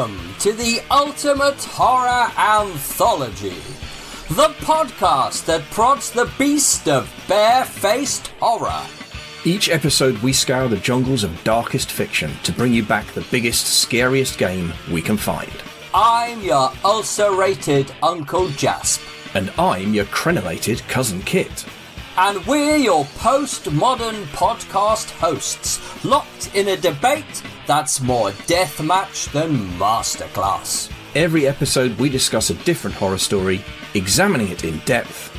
Welcome to the Ultimate Horror Anthology, the podcast that prods the beast of bare-faced horror. Each episode we scour the jungles of darkest fiction to bring you back the biggest, scariest game we can find. I'm your ulcerated Uncle Jasper. And I'm your crenellated Cousin Kit. And we're your postmodern podcast hosts, locked in a debate that's more deathmatch than masterclass. Every episode we discuss a different horror story, examining it in depth,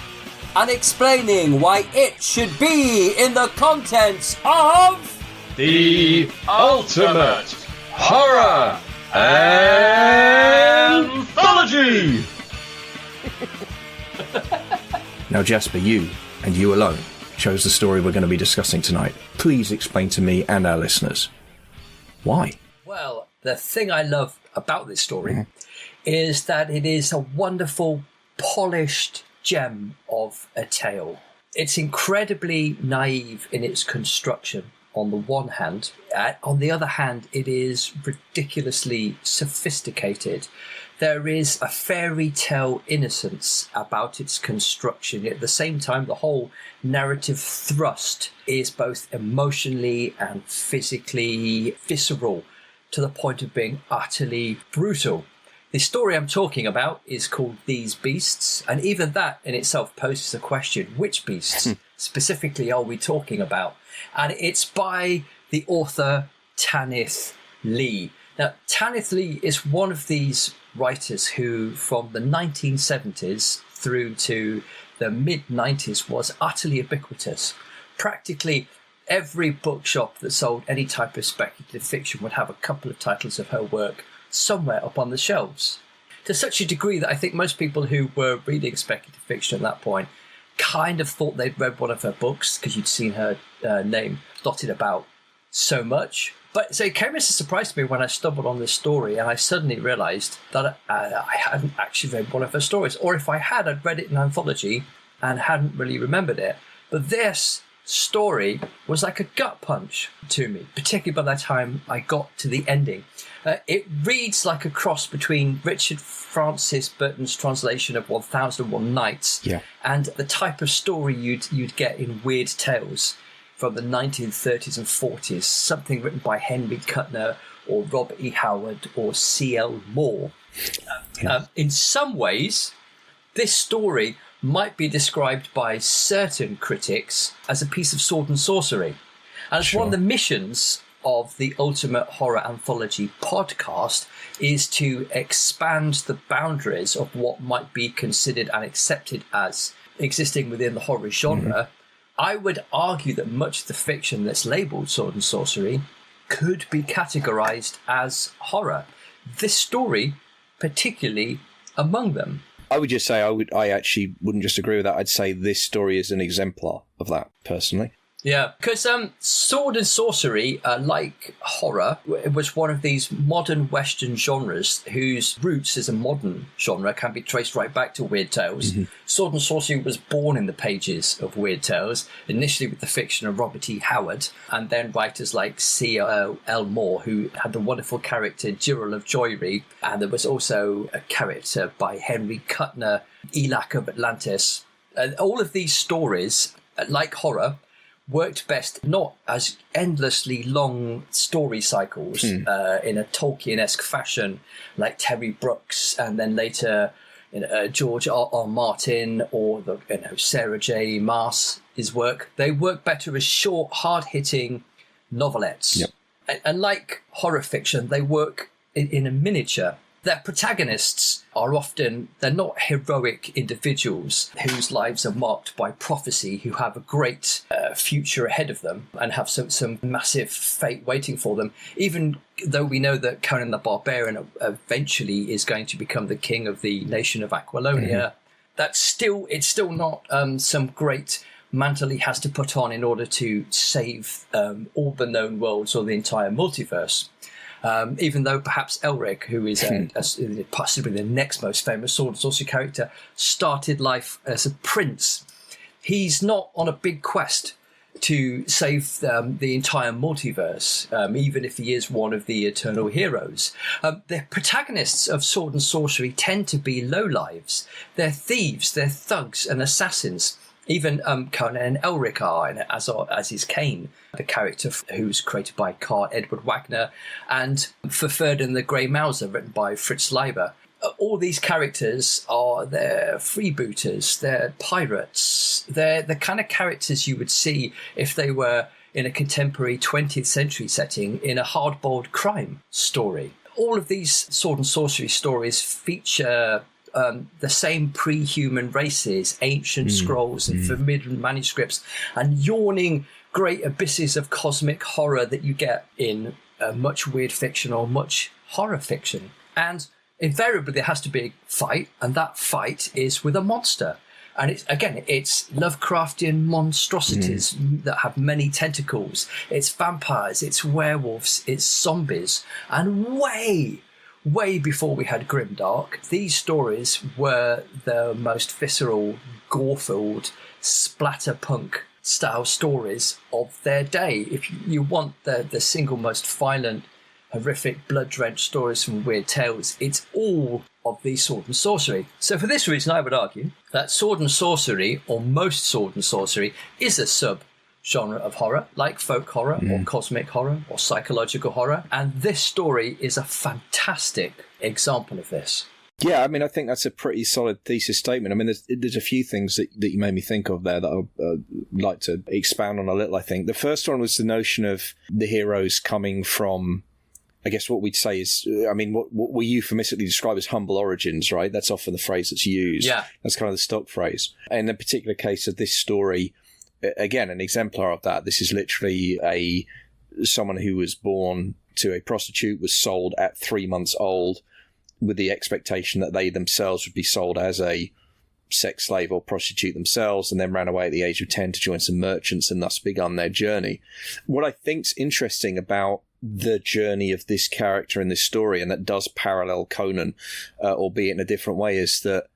and explaining why it should be in the contents of the Ultimate Horror Anthology. Now, Jasper, you, and you alone, chose the story we're going to be discussing tonight. Please explain to me and our listeners why. Well, the thing I love about this story is that it is a wonderful, polished gem of a tale. It's incredibly naive in its construction on the one hand. On the other hand, it is ridiculously sophisticated. There is a fairy tale innocence about its construction. At the same time, the whole narrative thrust is both emotionally and physically visceral to the point of being utterly brutal. The story I'm talking about is called These Beasts, and even that in itself poses a question. Which beasts specifically are we talking about? And it's by the author Tanith Lee. Now, Tanith Lee is one of these writers who, from the 1970s through to the mid-90s, was utterly ubiquitous. Practically every bookshop that sold any type of speculative fiction would have a couple of titles of her work somewhere up on the shelves, to such a degree that I think most people who were reading speculative fiction at that point kind of thought they'd read one of her books because you'd seen her name dotted about so much. But so it came as a surprise to me when I stumbled on this story, and I suddenly realised that I hadn't actually read one of her stories, or if I had, I'd read it in anthology and hadn't really remembered it. But this story was like a gut punch to me, particularly by the time I got to the ending. It reads like a cross between Richard Francis Burton's translation of 1001 Nights and the type of story you'd get in Weird Tales from the 1930s and 40s, something written by Henry Kuttner or Robert E. Howard or C.L. Moore. In some ways, this story might be described by certain critics as a piece of sword and sorcery. And it's one of the missions of the Ultimate Horror Anthology podcast is to expand the boundaries of what might be considered and accepted as existing within the horror genre. I would argue that much of the fiction that's labelled sword and sorcery could be categorised as horror. This story, particularly among them. I would just say I actually wouldn't just agree with that. I'd say this story is an exemplar of that, personally. Yeah, because sword and sorcery, like horror, was one of these modern Western genres whose roots as a modern genre can be traced right back to Weird Tales. Sword and sorcery was born in the pages of Weird Tales, initially with the fiction of Robert E. Howard, and then writers like C.L. Moore, who had the wonderful character Jirrell of Joiry, and there was also a character by Henry Kuttner, Elac of Atlantis. And all of these stories, like horror, worked best not as endlessly long story cycles in a Tolkien-esque fashion like Terry Brooks and then later George R. Martin or Sarah J. Maas' work. They work better as short, hard-hitting novelettes. And like horror fiction, they work in a miniature. Their protagonists are often, they're not heroic individuals whose lives are marked by prophecy, who have a great future ahead of them and have some massive fate waiting for them. Even though we know that Conan the Barbarian eventually is going to become the king of the nation of Aquilonia, it's still not some great mantle he has to put on in order to save all the known worlds or the entire multiverse. Even though perhaps Elric, who is possibly the next most famous sword and sorcery character, started life as a prince, he's not on a big quest to save the entire multiverse, even if he is one of the eternal heroes. The protagonists of Sword and Sorcery tend to be lowlives. They're thieves, they're thugs and assassins. Even Conan and Elric are, as is Cain, the character who's created by Carl Edward Wagner, and For Ferdinand the Grey Mouser, written by Fritz Leiber. All these characters they're freebooters, they're pirates, they're the kind of characters you would see if they were in a contemporary 20th century setting in a hard-boiled crime story. All of these Sword and Sorcery stories feature the same pre-human races, ancient scrolls and forbidden manuscripts, and yawning great abysses of cosmic horror that you get in much weird fiction or much horror fiction. And invariably there has to be a fight, and that fight is with a monster. And it's Lovecraftian monstrosities that have many tentacles. It's vampires, it's werewolves, it's zombies. And way before we had Grimdark, these stories were the most visceral, gore-filled, splatterpunk style stories of their day. If you want the single most violent, horrific, blood-drenched stories from Weird Tales, it's all of these Sword and Sorcery. So for this reason, I would argue that Sword and Sorcery, or most Sword and Sorcery, is a sub-genre of horror, like folk horror or cosmic horror or psychological horror. And this story is a fantastic example of this. Yeah, I mean, I think that's a pretty solid thesis statement. I mean, there's a few things that you made me think of there that I'd like to expound on a little, I think. The first one was the notion of the heroes coming from, I guess what we'd say is, I mean, what we euphemistically describe as humble origins, right? That's often the phrase that's used. Yeah. That's kind of the stock phrase. In the particular case of this story, again, an exemplar of that. This is literally someone who was born to a prostitute, was sold at 3 months old with the expectation that they themselves would be sold as a sex slave or prostitute themselves, and then ran away at the age of 10 to join some merchants and thus begun their journey. What I think's interesting about the journey of this character in this story, and that does parallel Conan, albeit in a different way, is that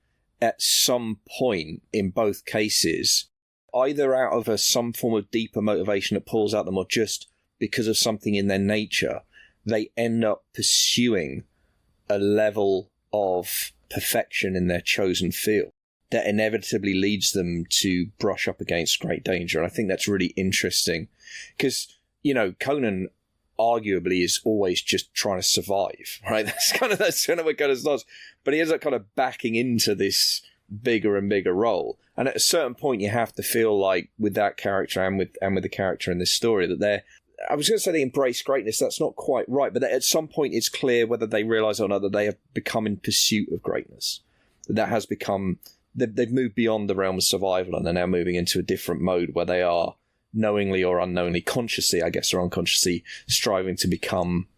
at some point in both cases, either out of some form of deeper motivation that pulls out them, or just because of something in their nature, they end up pursuing a level of perfection in their chosen field that inevitably leads them to brush up against great danger. And I think that's really interesting because, Conan arguably is always just trying to survive, right? That's kind of what Conan does. But he ends up kind of backing into this bigger and bigger role. And at a certain point, you have to feel like with that character and with the character in this story that I was going to say they embrace greatness. That's not quite right. But at some point, it's clear whether they realize or not that they have become in pursuit of greatness. That has become, they've moved beyond the realm of survival, and they're now moving into a different mode where they are knowingly or unknowingly, consciously, I guess, or unconsciously striving to become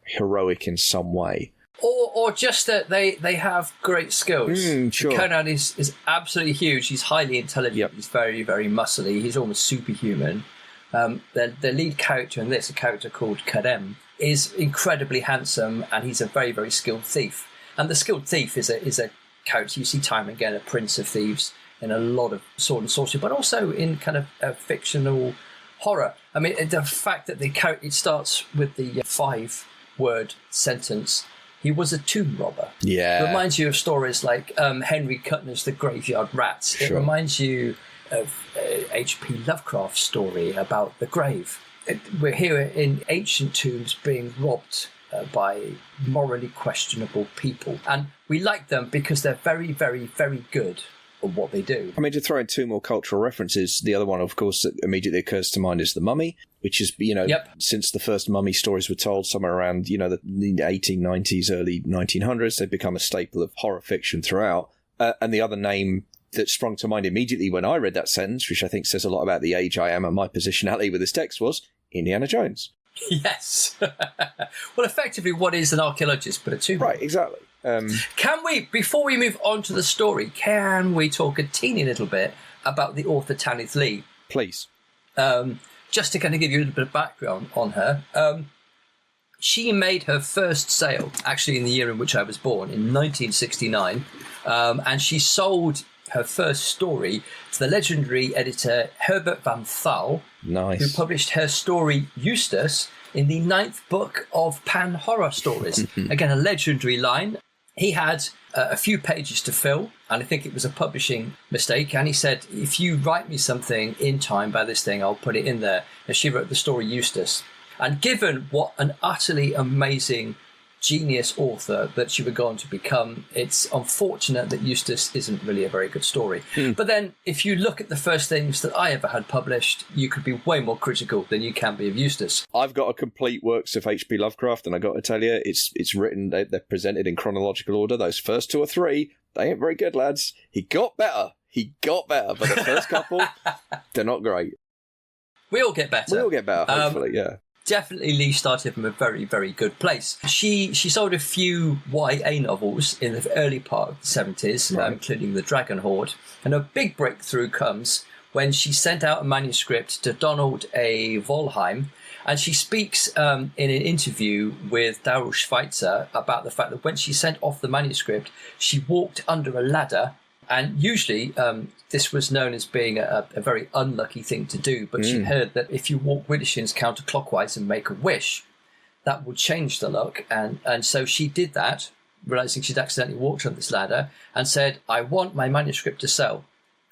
heroic in some way. Or just that they have great skills. Sure. Conan is absolutely huge. He's highly intelligent. Yep. He's very, very muscly. He's almost superhuman. The lead character in this, a character called Karem, is incredibly handsome, and he's a very, very skilled thief. And the skilled thief is a character you see time and again, a prince of thieves in a lot of Sword and Sorcery, but also in kind of a fictional horror. I mean, the fact that it starts with the 5-word sentence, he was a tomb robber. Yeah. It reminds you of stories like Henry Kuttner's The Graveyard Rats. Sure. It reminds you of H.P. Lovecraft's story about the grave. We're here in ancient tombs being robbed by morally questionable people. And we like them because they're very, very, very good at what they do. I mean, to throw in 2 more cultural references, the other one, of course, that immediately occurs to mind is The Mummy, which is, since the first Mummy stories were told somewhere around, the 1890s, early 1900s, they've become a staple of horror fiction throughout. And the other name that sprung to mind immediately when I read that sentence, which I think says a lot about the age I am and my positionality with this text, was Indiana Jones. Yes. Well, effectively, what is an archaeologist but a tomb? Right, exactly. Can we, before we move on to the story, can we talk a teeny little bit about the author Tanith Lee? Please. Just to kind of give you a little bit of background on her. She made her first sale, actually in the year in which I was born, in 1969, and she sold her first story to the legendary editor Herbert van Thal, Nice. who published her story Eustace in the 9th book of Pan Horror Stories. Again, a legendary line. He had a few pages to fill, and I think it was a publishing mistake. And he said, if you write me something in time by this thing, I'll put it in there. And she wrote the story Eustace. And given what an utterly amazing genius author that she would go on to become, it's unfortunate that Eustace isn't really a very good story. But then if you look at the first things that I ever had published, you could be way more critical than you can be of Eustace. I've got a complete works of H.P. Lovecraft, and I got to tell you, it's written, they're presented in chronological order. Those first 2 or 3, they ain't very good, lads. He got better, but the first couple, they're not great. We all get better. Hopefully, yeah. Definitely Lee started from a very, very good place. She sold a few YA novels in the early part of the 70s, Right. including The Dragon Horde. And her big breakthrough comes when she sent out a manuscript to Donald A. Volheim. And she speaks in an interview with Daryl Schweitzer about the fact that when she sent off the manuscript, she walked under a ladder. And usually this was known as being a very unlucky thing to do. But she heard that if you walk widdershins counterclockwise and make a wish, that would change the luck. And so she did that, realizing she'd accidentally walked on this ladder, and said, I want my manuscript to sell.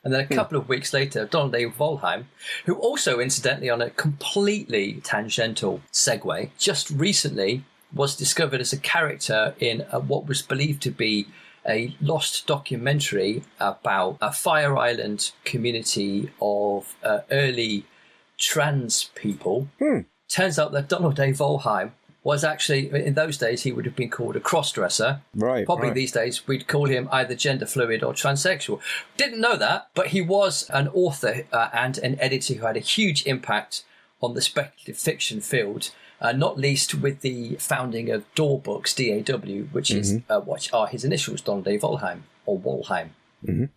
And then a couple of weeks later, Donald A. Volheim, who also, incidentally, on a completely tangential segue, just recently was discovered as a character in what was believed to be a lost documentary about a Fire Island community of early trans people. Turns out that Donald A. Volheim was actually, in those days, he would have been called a crossdresser. Right. Probably these days, we'd call him either gender fluid or transsexual. Didn't know that, but he was an author and an editor who had a huge impact on the speculative fiction field. Not least with the founding of Daw Books, DAW, which is what are his initials, Donald A. Volheim, or Walheim.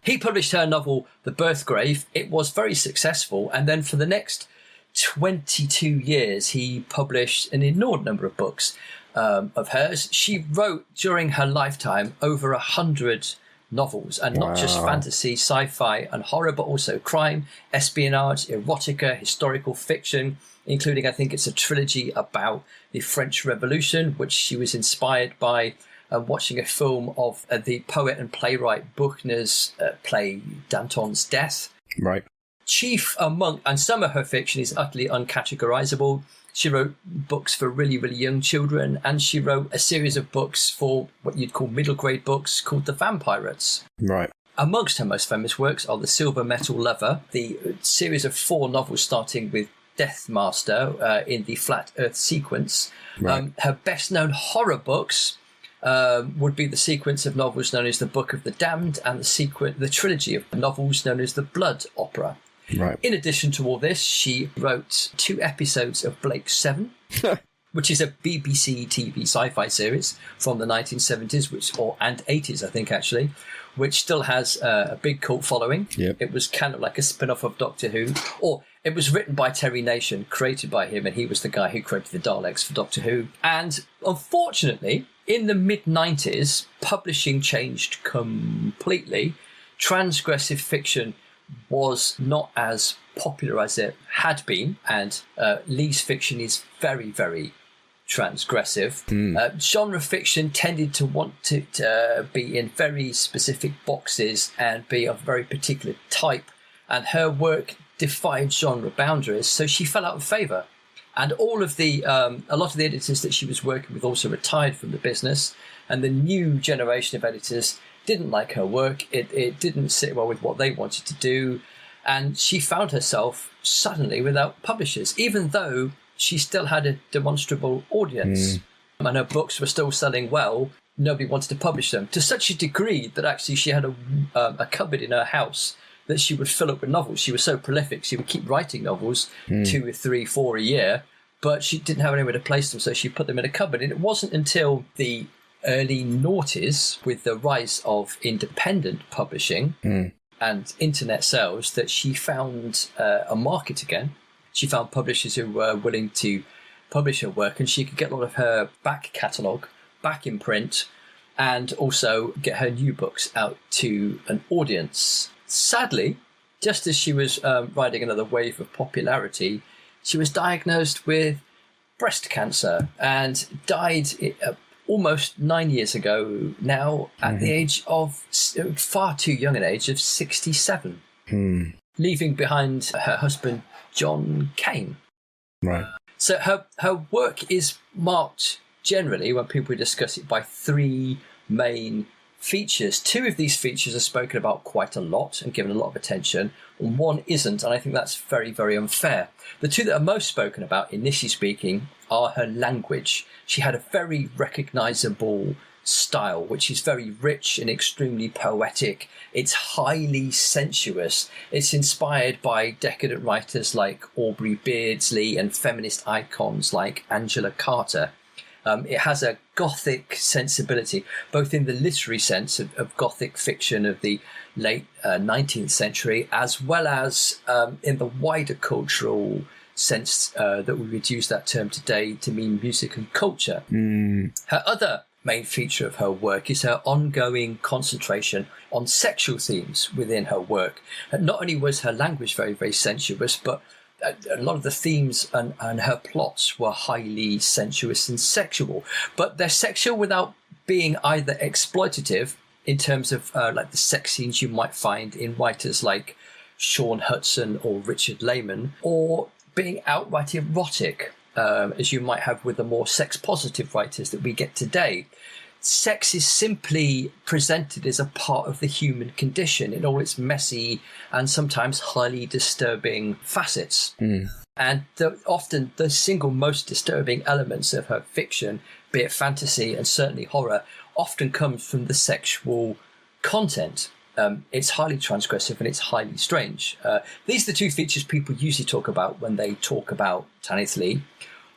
He published her novel, The Birthgrave. It was very successful, and then for the next 22 years, he published an inordinate number of books of hers. She wrote, during her lifetime, over 100 novels, and not just fantasy, sci-fi, and horror, but also crime, espionage, erotica, historical fiction, including, I think it's a trilogy about the French Revolution, which she was inspired by watching a film of the poet and playwright Buchner's play Danton's Death. Right. Chief among, and some of her fiction is utterly uncategorizable. She wrote books for really, really young children, and she wrote a series of books for what you'd call middle grade books called The Vampirates. Right. Amongst her most famous works are The Silver Metal Lover, the series of 4 novels starting with Deathmaster in the Flat Earth sequence. Right. Her best-known horror books would be the sequence of novels known as The Book of the Damned and the trilogy of novels known as The Blood Opera. Right. In addition to all this, she wrote 2 episodes of Blake's 7, which is a BBC TV sci-fi series from the 1970s, and 80s, I think, actually, which still has a big cult following. Yep. It was kind of like a spin-off of Doctor Who, or it was written by Terry Nation, created by him, and he was the guy who created the Daleks for Doctor Who. And unfortunately, in the mid-90s, publishing changed completely. Transgressive fiction was not as popular as it had been, and Lee's fiction is very, very transgressive. Genre fiction tended to want to be in very specific boxes and be of a very particular type, and her work defied genre boundaries, so she fell out of favour. And all of the a lot of the editors that she was working with also retired from the business, and the new generation of editors didn't like her work. It didn't sit well with what they wanted to do, and she found herself suddenly without publishers, even though she still had a demonstrable audience. And her books were still selling well. Nobody wanted to publish them, to such a degree that actually she had a cupboard in her house that she would fill up with novels. She was so prolific, she would keep writing novels, 2 or 3, 4 a year, but she didn't have anywhere to place them, so she put them in a cupboard. And it wasn't until the early noughties, with the rise of independent publishing and internet sales, that she found a market again. She found publishers who were willing to publish her work, and she could get a lot of her back catalogue back in print and also get her new books out to an audience. Sadly, just as she was riding another wave of popularity, she was diagnosed with breast cancer and died almost 9 years ago now at the age of far too young an age of 67, leaving behind her husband, John Cain. Right. So her work is marked generally, when people discuss it, by three main features. Two of these features are spoken about quite a lot and given a lot of attention, and one isn't, and I think that's very, very unfair. The two that are most spoken about, initially speaking, are her language. She had a very recognisable style, which is very rich and extremely poetic. It's highly sensuous. It's inspired by decadent writers like Aubrey Beardsley and feminist icons like Angela Carter. It has a Gothic sensibility, both in the literary sense of Gothic fiction of the late 19th century, as well as in the wider cultural sense that we would use that term today to mean music and culture. Her other main feature of her work is her ongoing concentration on sexual themes within her work. And not only was her language very, very sensuous, but a lot of the themes and her plots were highly sensuous and sexual, but they're sexual without being either exploitative in terms of like the sex scenes you might find in writers like Sean Hudson or Richard Lehman, or being outright erotic, as you might have with the more sex-positive writers that we get today. Sex is simply presented as a part of the human condition in all its messy and sometimes highly disturbing facets. And often the single most disturbing elements of her fiction, be it fantasy and certainly horror, often comes from the sexual content. It's highly transgressive and it's highly strange. These are the two features people usually talk about when they talk about Tanith Lee.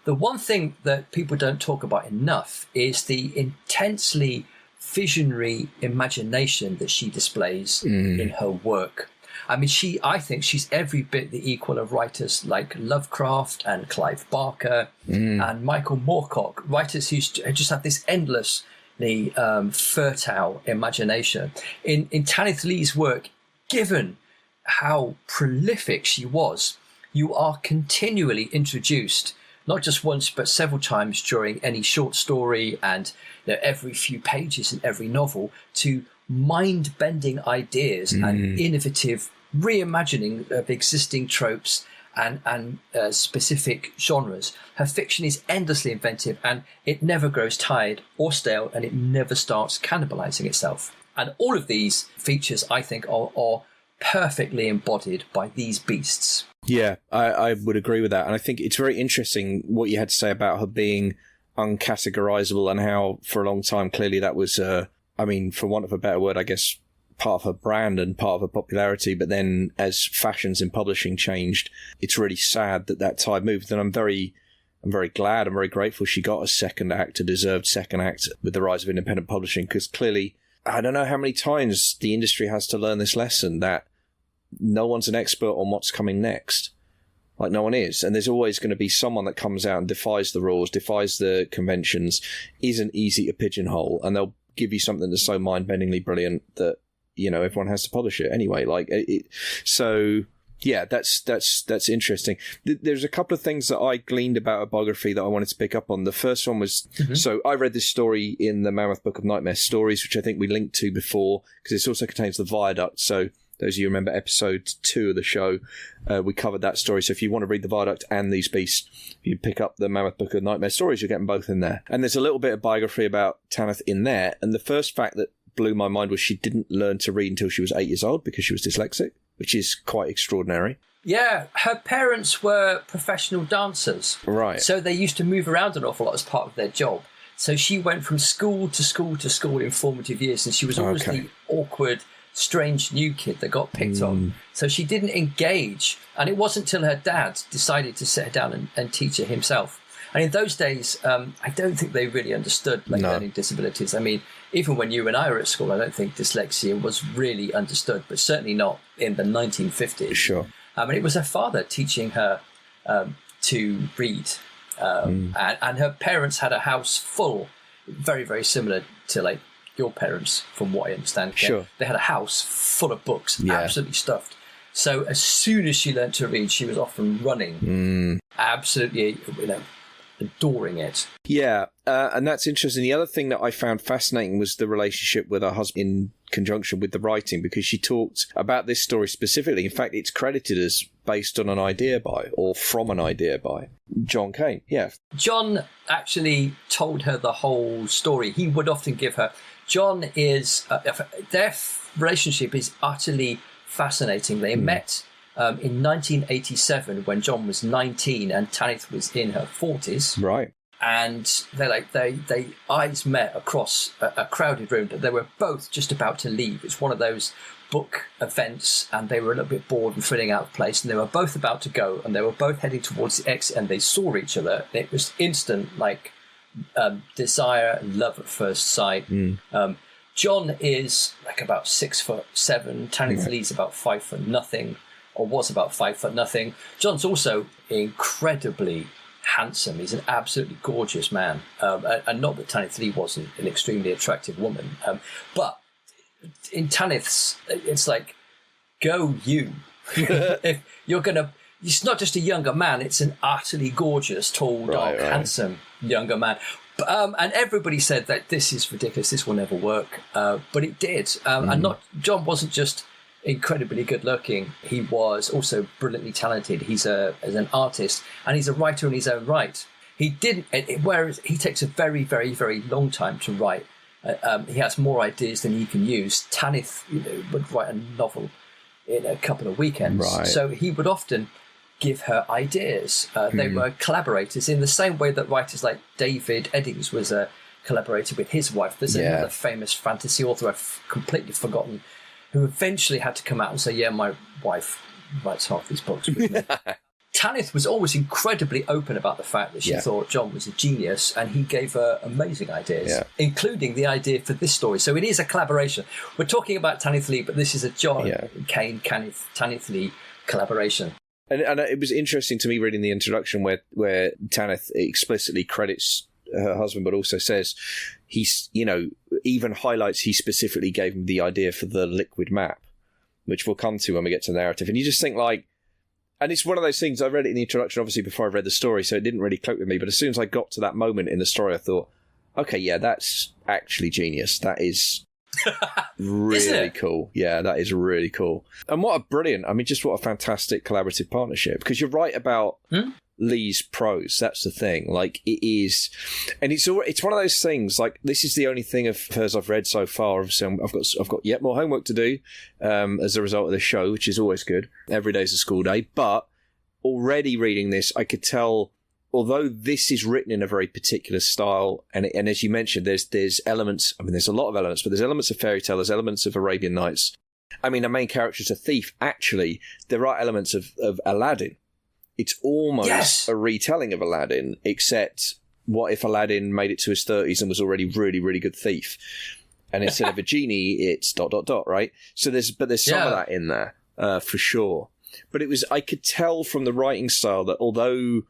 The one thing that people don't talk about enough is the intensely visionary imagination that she displays in her work. I mean, I think she's every bit the equal of writers like Lovecraft and Clive Barker and Michael Moorcock, writers who just have this endlessly fertile imagination. In Tanith Lee's work, given how prolific she was, you are continually introduced, not just once, but several times during any short story and every few pages in every novel, to mind-bending ideas and innovative reimagining of existing tropes and specific genres. Her fiction is endlessly inventive, and it never grows tired or stale, and it never starts cannibalizing itself. And all of these features, I think, are perfectly embodied by these beasts. Yeah, I would agree with that. And I think it's very interesting what you had to say about her being uncategorizable and how for a long time, clearly that was, for want of a better word, I guess, part of her brand and part of her popularity. But then as fashions in publishing changed, it's really sad that tide moved. And I'm very glad, I'm very grateful she got a deserved second act with the rise of independent publishing, because clearly, I don't know how many times the industry has to learn this lesson that no one's an expert on what's coming next. Like, no one is. And there's always going to be someone that comes out and defies the rules, defies the conventions, isn't easy to pigeonhole, and they'll give you something that's so mind-bendingly brilliant that, everyone has to publish it anyway. So yeah, that's interesting. There's a couple of things that I gleaned about a biography that I wanted to pick up on. The first one was, so I read this story in the Mammoth Book of Nightmare Stories, which I think we linked to before, because it also contains the Viaduct. So those of you who remember episode 2 of the show, we covered that story. So if you want to read the Viaduct and these beasts, you pick up the Mammoth Book of Nightmare Stories, you'll get them both in there. And there's a little bit of biography about Tanith in there. And the first fact that blew my mind was she didn't learn to read until she was 8 years old because she was dyslexic, which is quite extraordinary. Yeah, her parents were professional dancers. Right. So they used to move around an awful lot as part of their job. So she went from school to school to school in formative years, and she was always the awkward, strange new kid that got picked on. So she didn't engage, and it wasn't until her dad decided to sit her down and teach her himself. And in those days, I don't think they really understood learning disabilities. I mean, even when you and I were at school, I don't think dyslexia was really understood, but certainly not in the 1950s. Sure. And it was her father teaching her to read. And her parents had a house full, very, very similar to like your parents, from what I understand. Sure. They had a house full of books, absolutely stuffed. So as soon as she learned to read, she was off and running, absolutely, adoring it. Yeah, and that's interesting. The other thing that I found fascinating was the relationship with her husband in conjunction with the writing, because she talked about this story specifically. In fact, it's credited as based on an idea by, or from an idea by, John Kane. Yeah. John actually told her the whole story. He would often give her... John is... their relationship is utterly fascinating. They met in 1987 when John was 19 and Tanith was in her 40s. Right. And they eyes met across a crowded room. They were both just about to leave. It's one of those book events, and they were a little bit bored and feeling out of place, and they were both about to go, and they were both heading towards the exit, and they saw each other. It was instant, like desire and love at first sight. John is like about 6'7". Tanith Lee's about 5'0", or was about 5'0". John's also incredibly handsome. He's an absolutely gorgeous man, and not that Tanith Lee wasn't an extremely attractive woman, but in Tanith's, it's like, go you. If you're gonna, it's not just a younger man; it's an utterly gorgeous, tall, dark, handsome younger man. And everybody said that this is ridiculous. This will never work, but it did. And John wasn't just incredibly good looking. He was also brilliantly talented. He's as an artist, and he's a writer in his own right. He didn't, whereas he takes a very, very, very long time to write. He has more ideas than he can use. Tanith, would write a novel in a couple of weekends. Right. So he would often give her ideas. They were collaborators in the same way that writers like David Eddings was a collaborator with his wife. There's another famous fantasy author I've completely forgotten, who eventually had to come out and say, yeah, my wife writes half these books with me. Tanith was always incredibly open about the fact that she thought John was a genius, and he gave her amazing ideas, including the idea for this story. So it is a collaboration. We're talking about Tanith Lee, but this is a John Kane, Tanith Lee collaboration. And it was interesting to me reading the introduction where Tanith explicitly credits her husband, but also says he's, even highlights he specifically gave him the idea for the liquid map, which we'll come to when we get to the narrative. And you just think like, and it's one of those things, I read it in the introduction, obviously, before I read the story, so it didn't really click with me. But as soon as I got to that moment in the story, I thought, okay, yeah, that's actually genius. That is really cool. Yeah, that is really cool. And what a brilliant, just what a fantastic collaborative partnership. Because you're right about Lee's prose. That's the thing. Like, it is, and it's one of those things. Like, this is the only thing of hers I've read so far. Obviously, I've got yet more homework to do as a result of the show, which is always good. Every day's a school day. But already reading this, I could tell, although this is written in a very particular style, and as you mentioned, there's elements. There's a lot of elements, but there's elements of fairy tale. There's elements of Arabian Nights. The main character is a thief. Actually, there are elements of Aladdin. It's almost a retelling of Aladdin, except what if Aladdin made it to his 30s and was already really, really good thief? And instead of a genie, it's ... right? So there's some of that in there, for sure. But I could tell from the writing style that although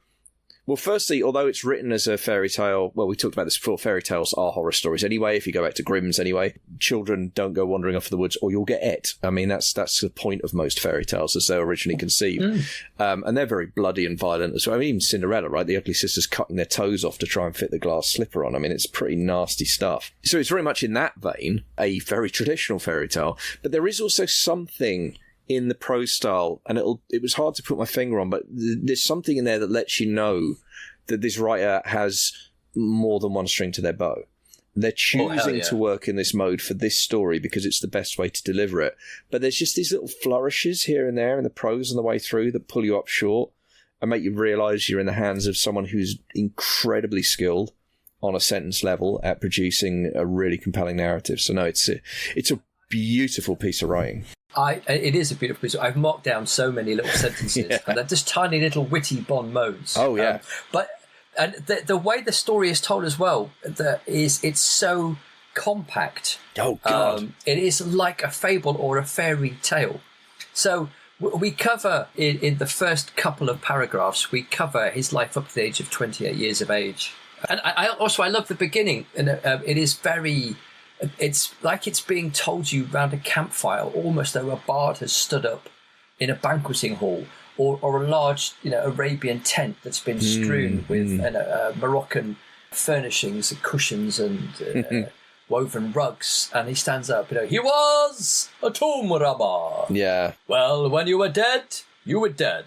it's written as a fairy tale, well, we talked about this before, fairy tales are horror stories anyway, if you go back to Grimm's anyway. Children don't go wandering off the woods or you'll get it. That's the point of most fairy tales as they were originally conceived. And they're very bloody and violent as well. Even Cinderella, right? The ugly sisters cutting their toes off to try and fit the glass slipper on. It's pretty nasty stuff. So it's very much in that vein, a very traditional fairy tale. But there is also something in the prose style, and it was hard to put my finger on, but there's something in there that lets you know that this writer has more than one string to their bow. They're choosing to work in this mode for this story because it's the best way to deliver it. But there's just these little flourishes here and there in the prose on the way through that pull you up short and make you realise you're in the hands of someone who's incredibly skilled on a sentence level at producing a really compelling narrative. So no, it's a beautiful piece of writing. It is a beautiful piece. I've marked down so many little sentences, and they're just tiny little witty bon mots. Oh yeah, and the way the story is told as well, it's so compact. Oh God, it is like a fable or a fairy tale. So we cover in the first couple of paragraphs, we cover his life up to the age of 28 years of age. And I love the beginning. And it is very, it's like it's being told you round a campfire, almost though a bard has stood up in a banqueting hall or a large, Arabian tent that's been strewn with Moroccan furnishings and cushions and woven rugs. And he stands up, he was a tomb robber. Yeah. Well, when you were dead, you were dead.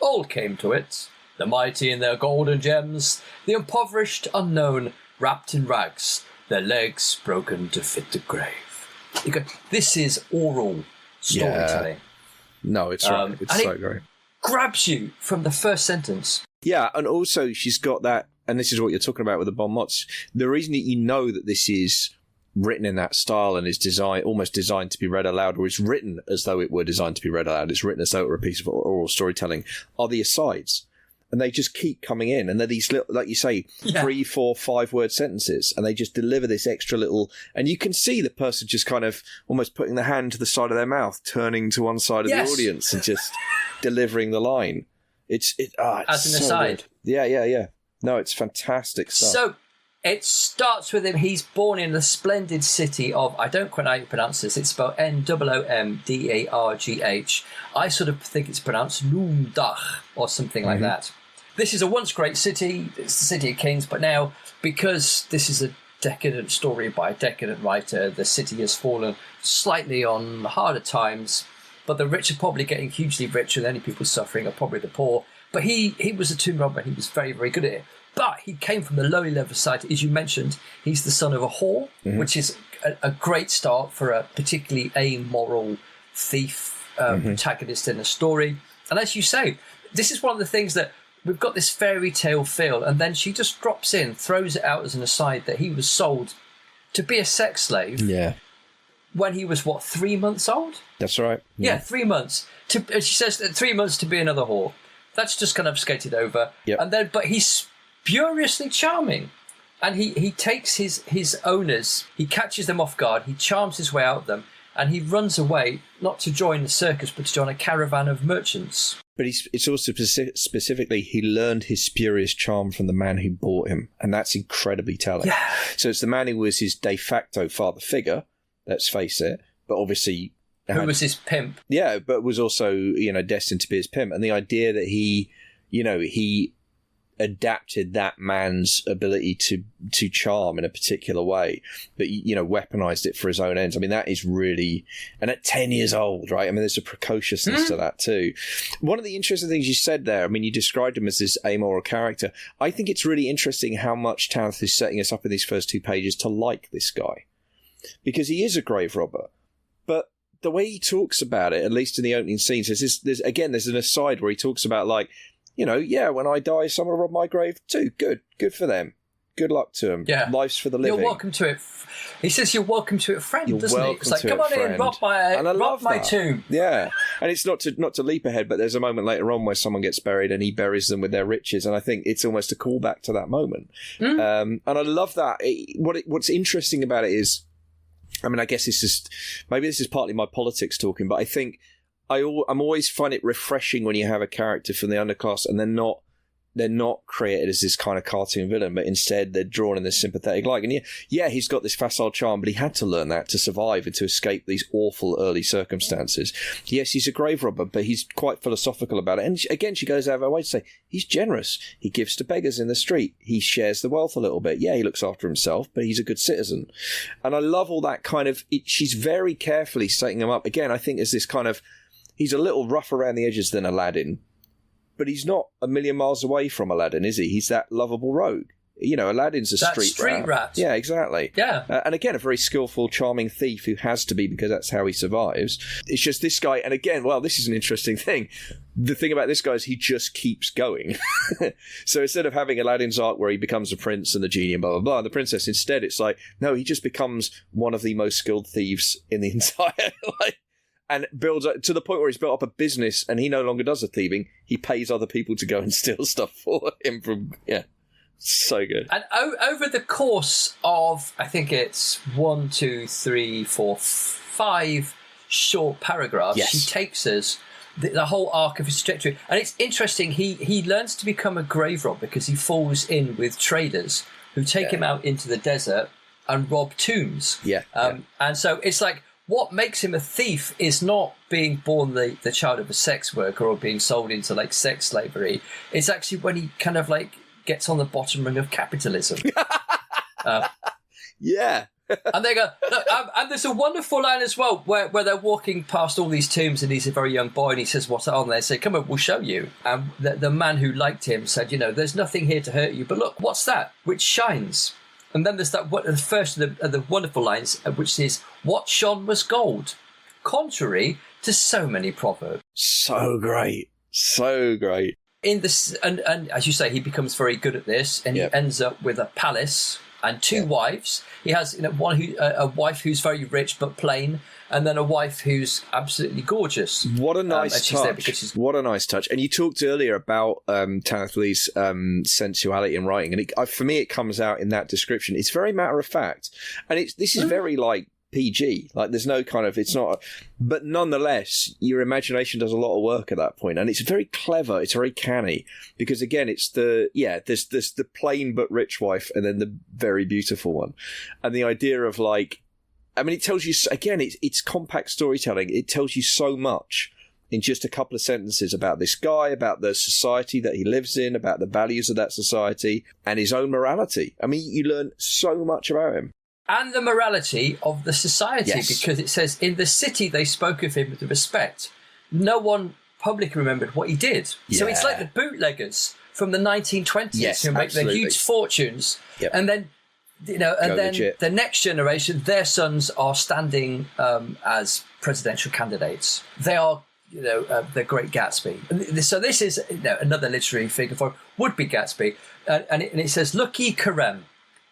All came to it. The mighty in their gold and gems, the impoverished unknown, wrapped in rags, their legs broken to fit the grave. You go, this is aural storytelling. Yeah. No, it's right. It's so great. Grabs you from the first sentence. Yeah, and also she's got that, and this is what you're talking about with the bon mots. The reason that you know that this is written in that style and is almost designed to be read aloud, or is written as though it were designed to be read aloud, it's written as though it were a piece of oral storytelling, are the asides. And they just keep coming in, and they're these little, like you say, 3, 4, 5 word sentences, and they just deliver this extra little, and you can see the person just kind of almost putting the hand to the side of their mouth, turning to one side of the audience and just delivering the line. It's as an so aside. Good. Yeah. No, it's fantastic stuff. So it starts with him. He's born in the splendid city of, I don't quite know how you pronounce this. It's spelled Noomdagh. I sort of think it's pronounced Noomdagh or something like that. This is a once great city. It's the city of kings, but now, because this is a decadent story by a decadent writer, the city has fallen slightly on harder times, but the rich are probably getting hugely richer. The only people suffering are probably the poor. But he was a tomb robber. He was very, very good at it. But he came from the lowly level society. As you mentioned, he's the son of a whore, which is a great start for a particularly amoral thief protagonist in a story. And as you say, this is one of the things that we've got this fairy tale feel, and then she just drops in, throws it out as an aside that he was sold to be a sex slave. Yeah. When he was, 3 months old? That's right. Yeah, 3 months. She says that 3 months to be another whore. That's just kind of skated over. Yep. And then, but he's spuriously charming. And he takes his owners, he catches them off guard, he charms his way out of them, and he runs away, not to join the circus, but to join a caravan of merchants. But it's also specifically, he learned his spurious charm from the man who bought him, and that's incredibly telling. Yeah. So it's the man who was his de facto father figure, let's face it, but obviously... Who was his pimp. Yeah, but was also, destined to be his pimp. And the idea that he adapted that man's ability to charm in a particular way, but weaponized it for his own ends. I mean, that is really, and at 10 years old, right? I mean, there's a precociousness to that too. One of the interesting things you said there, I mean, you described him as this amoral character. I think it's really interesting how much Tanith is setting us up in these first 2 pages to like this guy, because he is a grave robber, but the way he talks about it, at least in the opening scenes, there's an aside where he talks about when I die, someone will rob my grave too. Good for them. Good luck to them. Yeah. Life's for the living. You're welcome to it. He says you're welcome to it, friend, doesn't he? It's like, come on in, rob my tomb. Yeah. And it's not to leap ahead, but there's a moment later on where someone gets buried and he buries them with their riches, and I think it's almost a callback to that moment. And I love that. What's interesting about it is, I mean, I guess this is partly my politics talking, but I think I'm always find it refreshing when you have a character from the underclass and they're not created as this kind of cartoon villain, but instead they're drawn in this sympathetic light. And he's got this facile charm, but he had to learn that to survive and to escape these awful early circumstances. Yes, he's a grave robber, but he's quite philosophical about it. And again, she goes out of her way to say he's generous. He gives to beggars in the street. He shares the wealth a little bit. Yeah, he looks after himself, but he's a good citizen. And I love all that kind of... she's very carefully setting him up. Again, I think as this kind of... He's a little rough around the edges than Aladdin, but he's not a million miles away from Aladdin, is he? He's that lovable rogue. Aladdin's a street rat. Yeah, exactly. Yeah. And again, a very skillful, charming thief who has to be because that's how he survives. It's just this guy, and again, well, this is an interesting thing. The thing about this guy is he just keeps going. So instead of having Aladdin's arc where he becomes a prince and the genie and blah, blah, blah, and the princess, instead it's like, no, he just becomes one of the most skilled thieves in the entire and builds up to the point where he's built up a business and he no longer does the thieving. He pays other people to go and steal stuff for him so good. And over the course of, I think it's 1, 2, 3, 4, 5 short paragraphs, Yes. she takes us the whole arc of his trajectory. And it's interesting, he learns to become a grave robber because he falls in with traders who take him out into the desert and rob tombs. And so it's like, what makes him a thief is not being born the child of a sex worker or being sold into like sex slavery. It's actually when he kind of like gets on the bottom rung of capitalism. And they go, look, and there's a wonderful line as well where they're walking past all these tombs and he's a very young boy and he says, what's on there? They say, come on, we'll show you. And the man who liked him said, there's nothing here to hurt you, but look, what's that? Which shines. And then there's the first of the wonderful lines, which is, what shone was gold, contrary to so many proverbs. So great. So great. In this, and as you say, he becomes very good at this, and he ends up with a palace and two wives. He has a wife who's very rich but plain, and then a wife who's absolutely gorgeous. What a nice touch! What a nice touch! And you talked earlier about Tanith Lee's sensuality in writing, and for me, it comes out in that description. It's very matter of fact, and this is very like PG. Like there's no kind of, it's not, but nonetheless, your imagination does a lot of work at that point, and it's very clever. It's very canny because again, it's there's the plain but rich wife, and then the very beautiful one, and the idea of like, I mean, it tells you again, it's compact storytelling. It tells you so much in just a couple of sentences about this guy, about the society that he lives in, about the values of that society, and his own morality. I mean, you learn so much about him. And the morality of the society, because it says, in the city they spoke of him with respect. No one publicly remembered what he did. So it's like the bootleggers from the 1920s who make their huge fortunes. And then, the next generation, their sons are standing as presidential candidates. They are, the Great Gatsby. So this is another literary figure for would-be Gatsby. And it says, look ye Carême,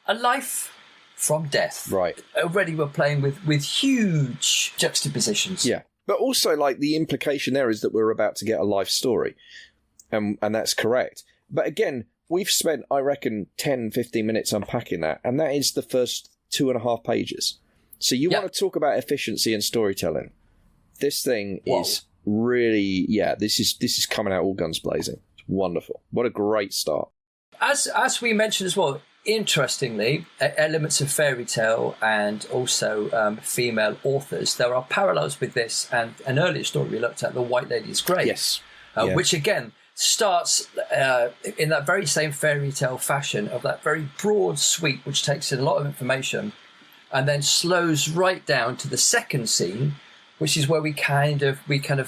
a life from death. Right. Already we're playing with huge juxtapositions. Yeah. But also, like, the implication there is that we're about to get a life story. And that's correct. But again, we've spent, I reckon, 10, 15 minutes unpacking that. And that is the first 2.5 pages. So you want to talk about efficiency and storytelling. This thing is really, this is coming out all guns blazing. It's wonderful. What a great start. As we mentioned as well, interestingly, elements of fairy tale and also female authors. There are parallels with this and an earlier story we looked at, The White Lady's Grave, which again starts in that very same fairy tale fashion of that very broad sweep, which takes in a lot of information, and then slows right down to the second scene, which is where we kind of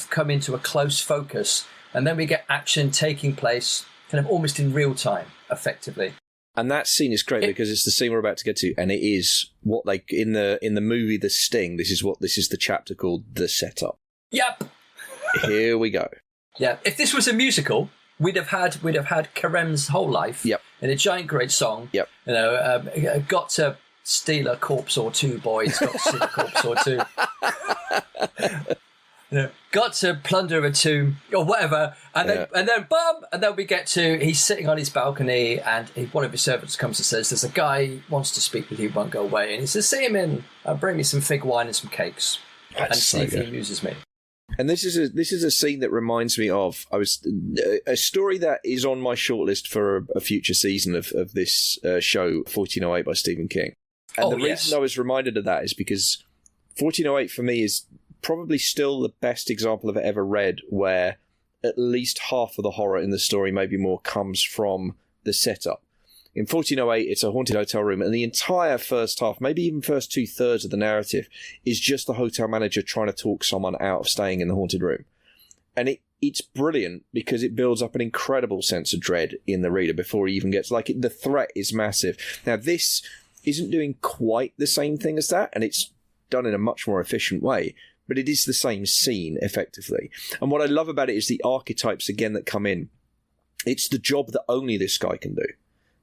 come into a close focus, and then we get action taking place kind of almost in real time, effectively. And that scene is great because it's the scene we're about to get to, and it is what they in the movie The Sting. This is the chapter called The Setup. Yep. Here we go. Yeah. If this was a musical, we'd have had Carême's whole life. Yep. In a giant great song. Yep. Got to steal a corpse or two, boys. Got to steal a corpse or two. Got to plunder a tomb or whatever, and then we get to he's sitting on his balcony, and one of his servants comes and says, "There's a guy who wants to speak with you, won't go away." And he says, "See him in. Bring me some fig wine and some cakes, and see if he amuses me." And this is a scene that reminds me of a story that is on my shortlist for a future season of this show, 1408 by Stephen King. And the reason I was reminded of that is because 1408 for me is probably still the best example I've ever read where at least half of the horror in the story, maybe more, comes from the setup. In 1408, it's a haunted hotel room, and the entire first half, maybe even first 2/3 of the narrative, is just the hotel manager trying to talk someone out of staying in the haunted room. And it's brilliant because it builds up an incredible sense of dread in the reader before he even gets, the threat is massive. Now, this isn't doing quite the same thing as that, and it's done in a much more efficient way, but it is the same scene, effectively. And what I love about it is the archetypes, again, that come in. It's the job that only this guy can do,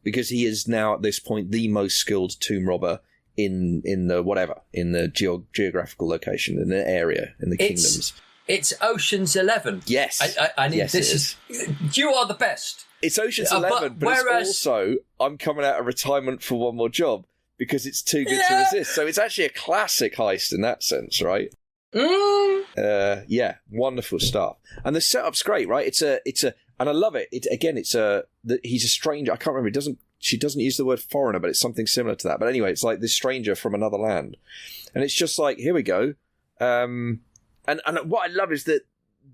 because he is now, at this point, the most skilled tomb robber in the geographical location, in the area, in the kingdoms. It's Ocean's 11. Yes. I need this. You are the best. It's Ocean's 11, but it's also, I'm coming out of retirement for one more job, because it's too good to resist. So it's actually a classic heist in that sense, right? Yeah, wonderful stuff. And the setup's great, right? It's a, and I love it. He's a stranger. I can't remember. She doesn't use the word foreigner, but it's something similar to that. But anyway, it's like this stranger from another land, and it's just like, here we go. And what I love is that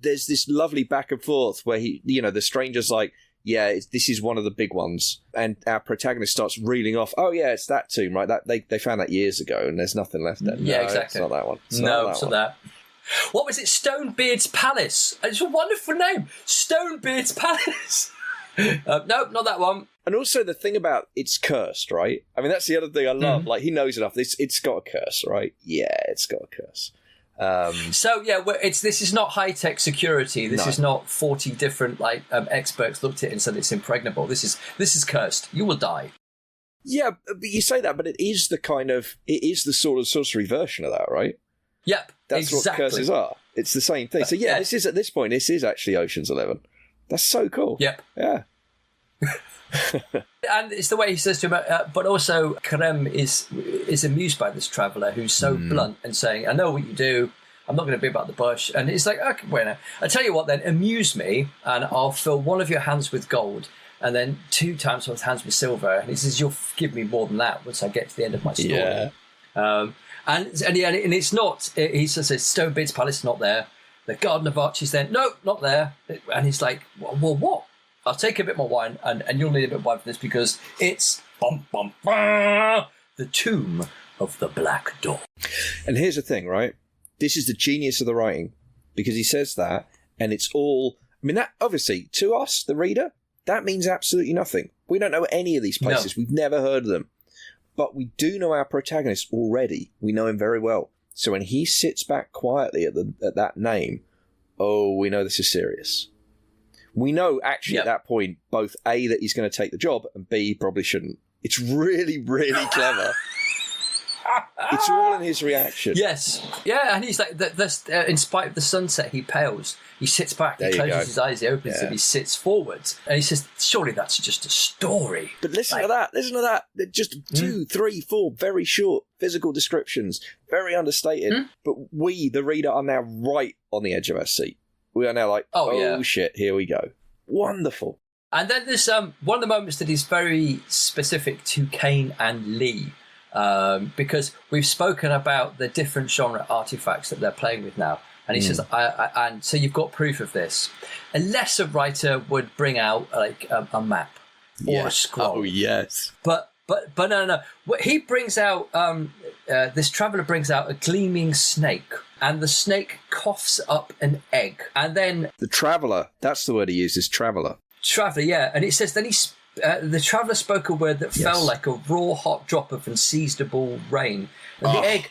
there's this lovely back and forth where the stranger's like, yeah, this is one of the big ones, and our protagonist starts reeling off. Oh yeah, it's that tomb, right? That they found that years ago, and there's nothing left there. Yeah, no, exactly. It's not that one. It's not that. What was it? Stonebeard's Palace. It's a wonderful name. Stonebeard's Palace. Nope, not that one. And also the thing about it's cursed, right? I mean, that's the other thing I love. Like, he knows enough. It's got a curse, right? Yeah, it's got a curse. So yeah, this is not high-tech security. This is not 40 different experts looked at it and said it's impregnable. This is cursed. You will die. Yeah, but you say that, but it is the sort of sorcery version of that, right? Yep, that's exactly what curses are. It's the same thing. So yeah, this is at this point. This is actually Ocean's 11. That's so cool. Yep. Yeah. And it's the way he says to him, but also Kerem is amused by this traveller who's so blunt and saying, I know what you do, I'm not going to be about the bush. And he's like, okay, well, I tell you what then, amuse me and I'll fill one of your hands with gold and then 2 times one of hands with silver. And he says, you'll give me more than that once I get to the end of my story. Yeah. And it's not, he says, Stonebeard's Palace is not there. The Garden of Arches there, no, not there. And he's like, well, what? I'll take a bit more wine, and you'll need a bit of wine for this because it's the tomb of the Black Dog. And here's the thing, right? This is the genius of the writing, because he says that, and it's all... I mean, that obviously, to us, the reader, that means absolutely nothing. We don't know any of these places. No. We've never heard of them. But we do know our protagonist already. We know him very well. So when he sits back quietly at that name, we know this is serious. We know, actually, at that point, both A, that he's going to take the job, and B, he probably shouldn't. It's really, really clever. It's all in his reaction. Yes. Yeah, and he's like, in spite of the sunset, he pales. He sits back, he closes his eyes, he opens them, he sits forwards. And he says, surely that's just a story. But listen to that. They're just 2, 3, 4 very short physical descriptions, very understated. But we, the reader, are now right on the edge of our seat. We are now like, shit, here we go. Wonderful. And then there's one of the moments that is very specific to Kane and Lee, because we've spoken about the different genre artifacts that they're playing with now. And he says, and so you've got proof of this. A lesser writer would bring out like a map or a scroll. Oh, yes. But no. He brings out, this traveller brings out a gleaming snake. And the snake coughs up an egg. And then... The traveller. That's the word he uses, traveller. Traveller, yeah. And it says, then the traveller spoke a word that fell like a raw hot drop of unseasonable rain. And the egg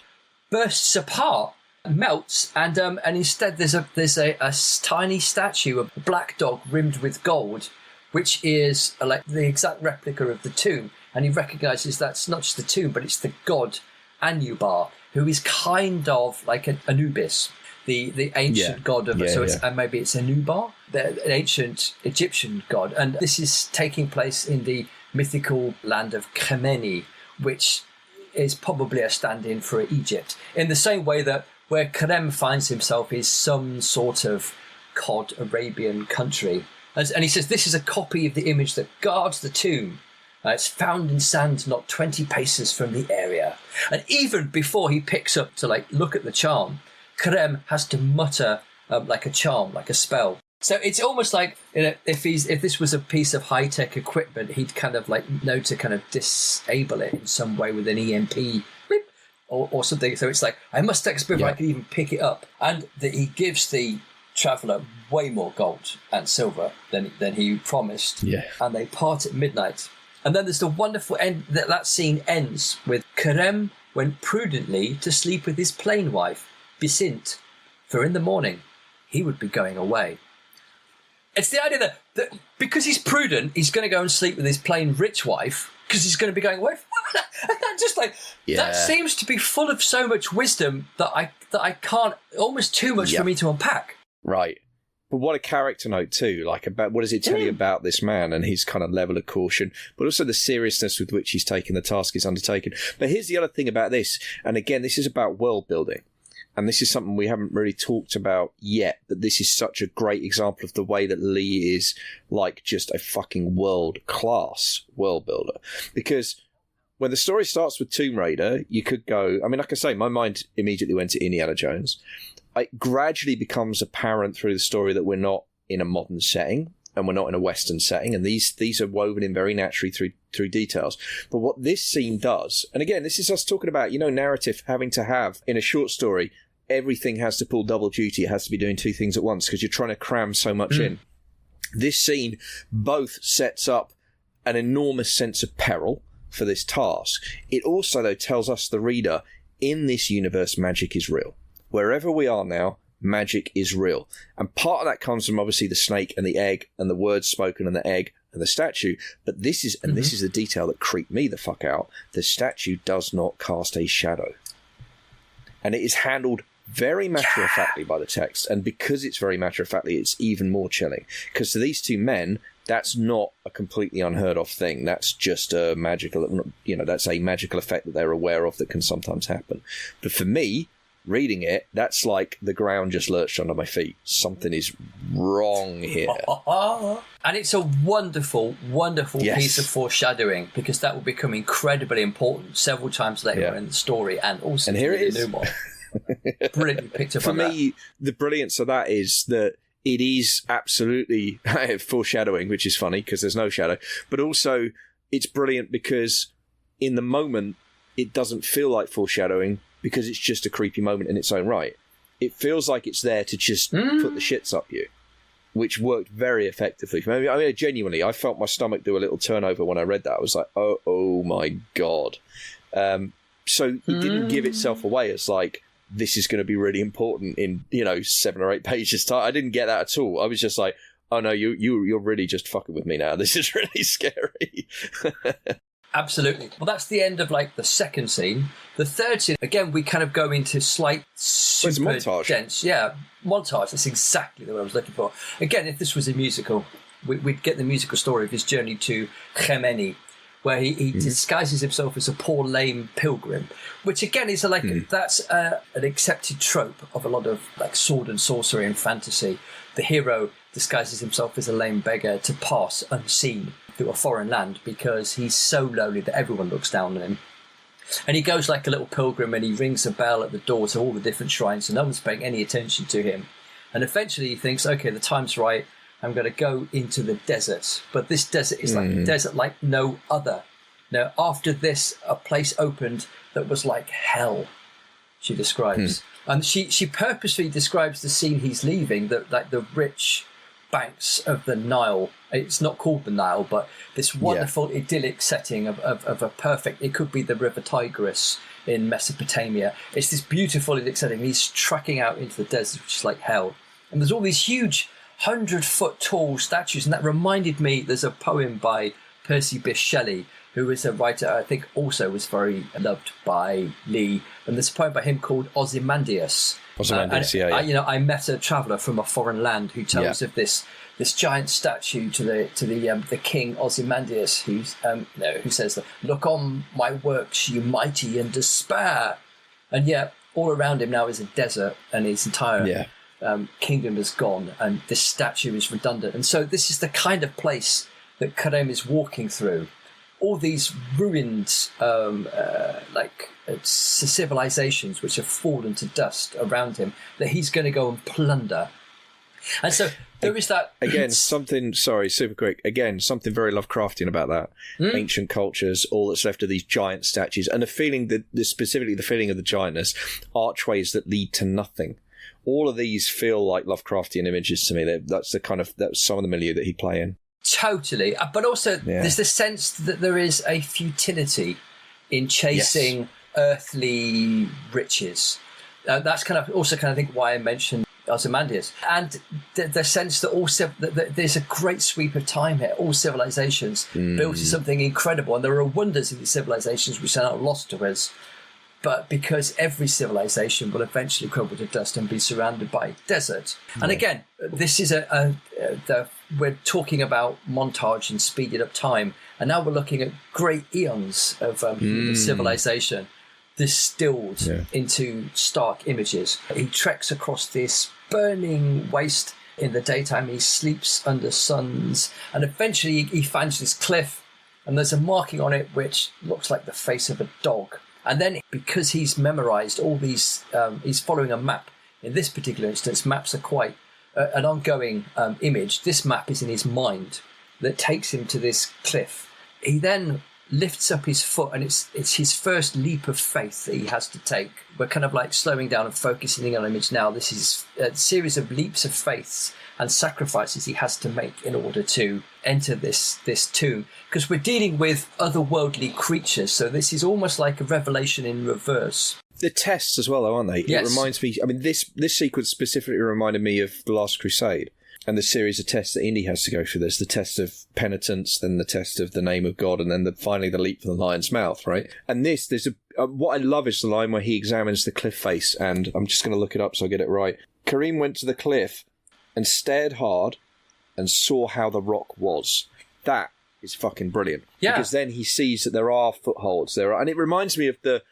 bursts apart, melts, and instead there's a tiny statue of a black dog rimmed with gold, which is like the exact replica of the tomb. And he recognises that's not just the tomb, but it's the god Anubis, who is kind of like an Anubis, the ancient god of... maybe it's Anubis, an ancient Egyptian god. And this is taking place in the mythical land of Khemeni, which is probably a stand-in for Egypt, in the same way that where Kerem finds himself is some sort of cod Arabian country. And he says, this is a copy of the image that guards the tomb. It's found in sand not 20 paces from the area. And even before he picks up to look at the charm, Kerem has to mutter like a charm, like a spell. So it's almost like, if this was a piece of high-tech equipment, he'd kind of know to kind of disable it in some way with an EMP beep, or something. So it's like, I must expect if I can even pick it up. And he gives the traveller way more gold and silver than he promised. Yeah. And they part at midnight. And then there's the wonderful end that scene ends with Kerem went prudently to sleep with his plain wife, Bisint, for in the morning he would be going away. It's the idea that because he's prudent, he's going to go and sleep with his plain rich wife because he's going to be going away. That seems to be full of so much wisdom that I can't, almost too much for me to unpack. Right. But what a character note too, about what does it tell you about this man and his kind of level of caution, but also the seriousness with which he's taken the task he's undertaken. But here's the other thing about this, and again, this is about world building. and this is something we haven't really talked about yet, but this is such a great example of the way that Lee is like just a fucking world-class world builder. Because when the story starts with Tomb Raider, you could go, I mean, like I say, my mind immediately went to Indiana Jones. It gradually becomes apparent through the story that we're not in a modern setting, and we're not in a Western setting, and these are woven in very naturally through details. But what this scene does, and again, this is us talking about, narrative having to have, in a short story, everything has to pull double duty. It has to be doing two things at once because you're trying to cram so much in. This scene both sets up an enormous sense of peril for this task. It also, though, tells us, the reader, in this universe, magic is real. Wherever we are now, magic is real. And part of that comes from obviously the snake and the egg and the words spoken and the egg and the statue. But this is, and this is the detail that creeped me the fuck out, the statue does not cast a shadow. And it is handled very matter-of-factly by the text. And because it's very matter-of-factly, it's even more chilling. Because to these two men, that's not a completely unheard of thing. That's just a magical, that's a magical effect that they're aware of that can sometimes happen. But for me, reading it, that's like the ground just lurched under my feet. Something is wrong here. And it's a wonderful, wonderful piece of foreshadowing, because that will become incredibly important several times later in the story, and also and here it is. Brilliantly picked up for on me, the brilliance of that is that it is absolutely foreshadowing, which is funny because there's no shadow, but also it's brilliant because in the moment it doesn't feel like foreshadowing, because it's just a creepy moment in its own right. It feels like it's there to just put the shits up you, which worked very effectively. I mean, genuinely, I felt my stomach do a little turnover when I read that. I was like, oh my God. So it didn't give itself away as like, this is going to be really important in, 7 or 8 pages time. I didn't get that at all. I was just like, oh no, you're really just fucking with me now. This is really scary. Absolutely. Well, that's the end of the second scene. The third scene, again, we kind of go into slight super montage. Dense. Yeah, montage. That's exactly the word I was looking for. Again, if this was a musical, we'd get the musical story of his journey to Khemeni, where he disguises himself as a poor lame pilgrim, which again is that's an accepted trope of a lot of sword and sorcery and fantasy. The hero disguises himself as a lame beggar to pass unseen through a foreign land because he's so lowly that everyone looks down on him. And he goes like a little pilgrim and he rings a bell at the door to all the different shrines, and no one's paying any attention to him. And eventually he thinks, okay, the time's right, I'm going to go into the desert. But this desert is like a desert like no other. Now, after this, a place opened that was like hell, she describes. And she purposely describes the scene he's leaving, the rich banks of the Nile. It's not called the Nile, but this wonderful idyllic setting of a perfect, it could be the river Tigris in Mesopotamia. It's this beautiful idyllic setting. He's trekking out into the desert, which is like hell. And there's all these huge 100-foot tall statues. And that reminded me, there's a poem by Percy Bysshe Shelley, who is a writer I think also was very loved by Lee. And there's a poem by him called Ozymandias. I met a traveller from a foreign land who tells of this giant statue to the king Ozymandias, who says, "Look on my works, you mighty in despair." And yet all around him now is a desert, and his entire kingdom is gone, and this statue is redundant. And so this is the kind of place that Karem is walking through. All these ruined, civilizations which have fallen to dust around him, that he's going to go and plunder. And so there is that. Again, something very Lovecraftian about that. Ancient cultures, all that's left of these giant statues, and the feeling that, specifically the feeling of the giantness, archways that lead to nothing. All of these feel like Lovecraftian images to me. That's some of the milieu that he'd play in. Totally. But also there's the sense that there is a futility in chasing earthly riches. That's kind of I think why I mentioned Ozymandias. And the sense that also that there's a great sweep of time here. All civilizations built to something incredible. And there are wonders in these civilizations which are not lost to us. But because every civilization will eventually crumble to dust and be surrounded by desert. And again, this is we're talking about montage and speeded up time. And now we're looking at great eons of human civilization. distilled into stark images. He treks across this burning waste in the daytime. He sleeps under suns, and eventually he finds this cliff, and there's a marking on it which looks like the face of a dog. And then, because he's memorized all these, he's following a map. In this particular instance, maps are quite an ongoing image. This map is in his mind that takes him to this cliff. He then lifts up his foot, and it's his first leap of faith that he has to take. We're kind of like slowing down and focusing on an image now. This is a series of leaps of faiths and sacrifices he has to make in order to enter this tomb, because we're dealing with otherworldly creatures, so this is almost like a revelation in reverse. The tests as well, though, aren't they? Yes. It reminds me, I mean, this sequence specifically reminded me of The Last Crusade and the series of tests that Indy has to go through. There's the test of penitence, then the test of the name of God, and then finally the leap from the lion's mouth, right? And there's what I love is the line where he examines the cliff face, and I'm just going to look it up so I get it right. Kareem went to the cliff and stared hard and saw how the rock was. That is fucking brilliant. Yeah. Because then he sees that there are footholds there, and it reminds me of the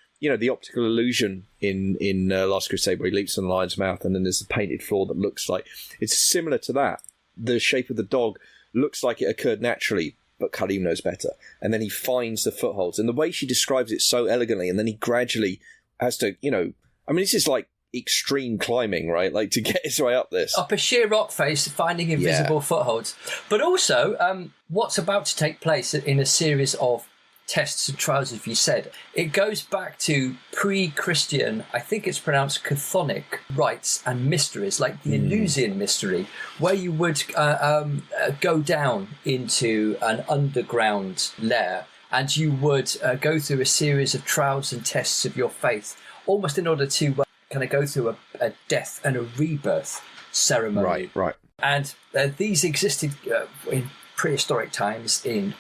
optical illusion in Last Crusade, where he leaps on the lion's mouth, and then there's the painted floor that looks like... It's similar to that. The shape of the dog looks like it occurred naturally, but Karim knows better. And then he finds the footholds. And the way she describes it so elegantly, and then he gradually has to, I mean, this is like extreme climbing, right? Like, to get his way up this. Up a sheer rock face, finding invisible footholds. But also, what's about to take place in a series of tests and trials, as you said, it goes back to pre-Christian, I think it's pronounced chthonic, rites and mysteries, like the Eleusinian mystery, where you would go down into an underground lair, and you would go through a series of trials and tests of your faith, almost in order to kind of go through a death and a rebirth ceremony. Right. And these existed in prehistoric times, in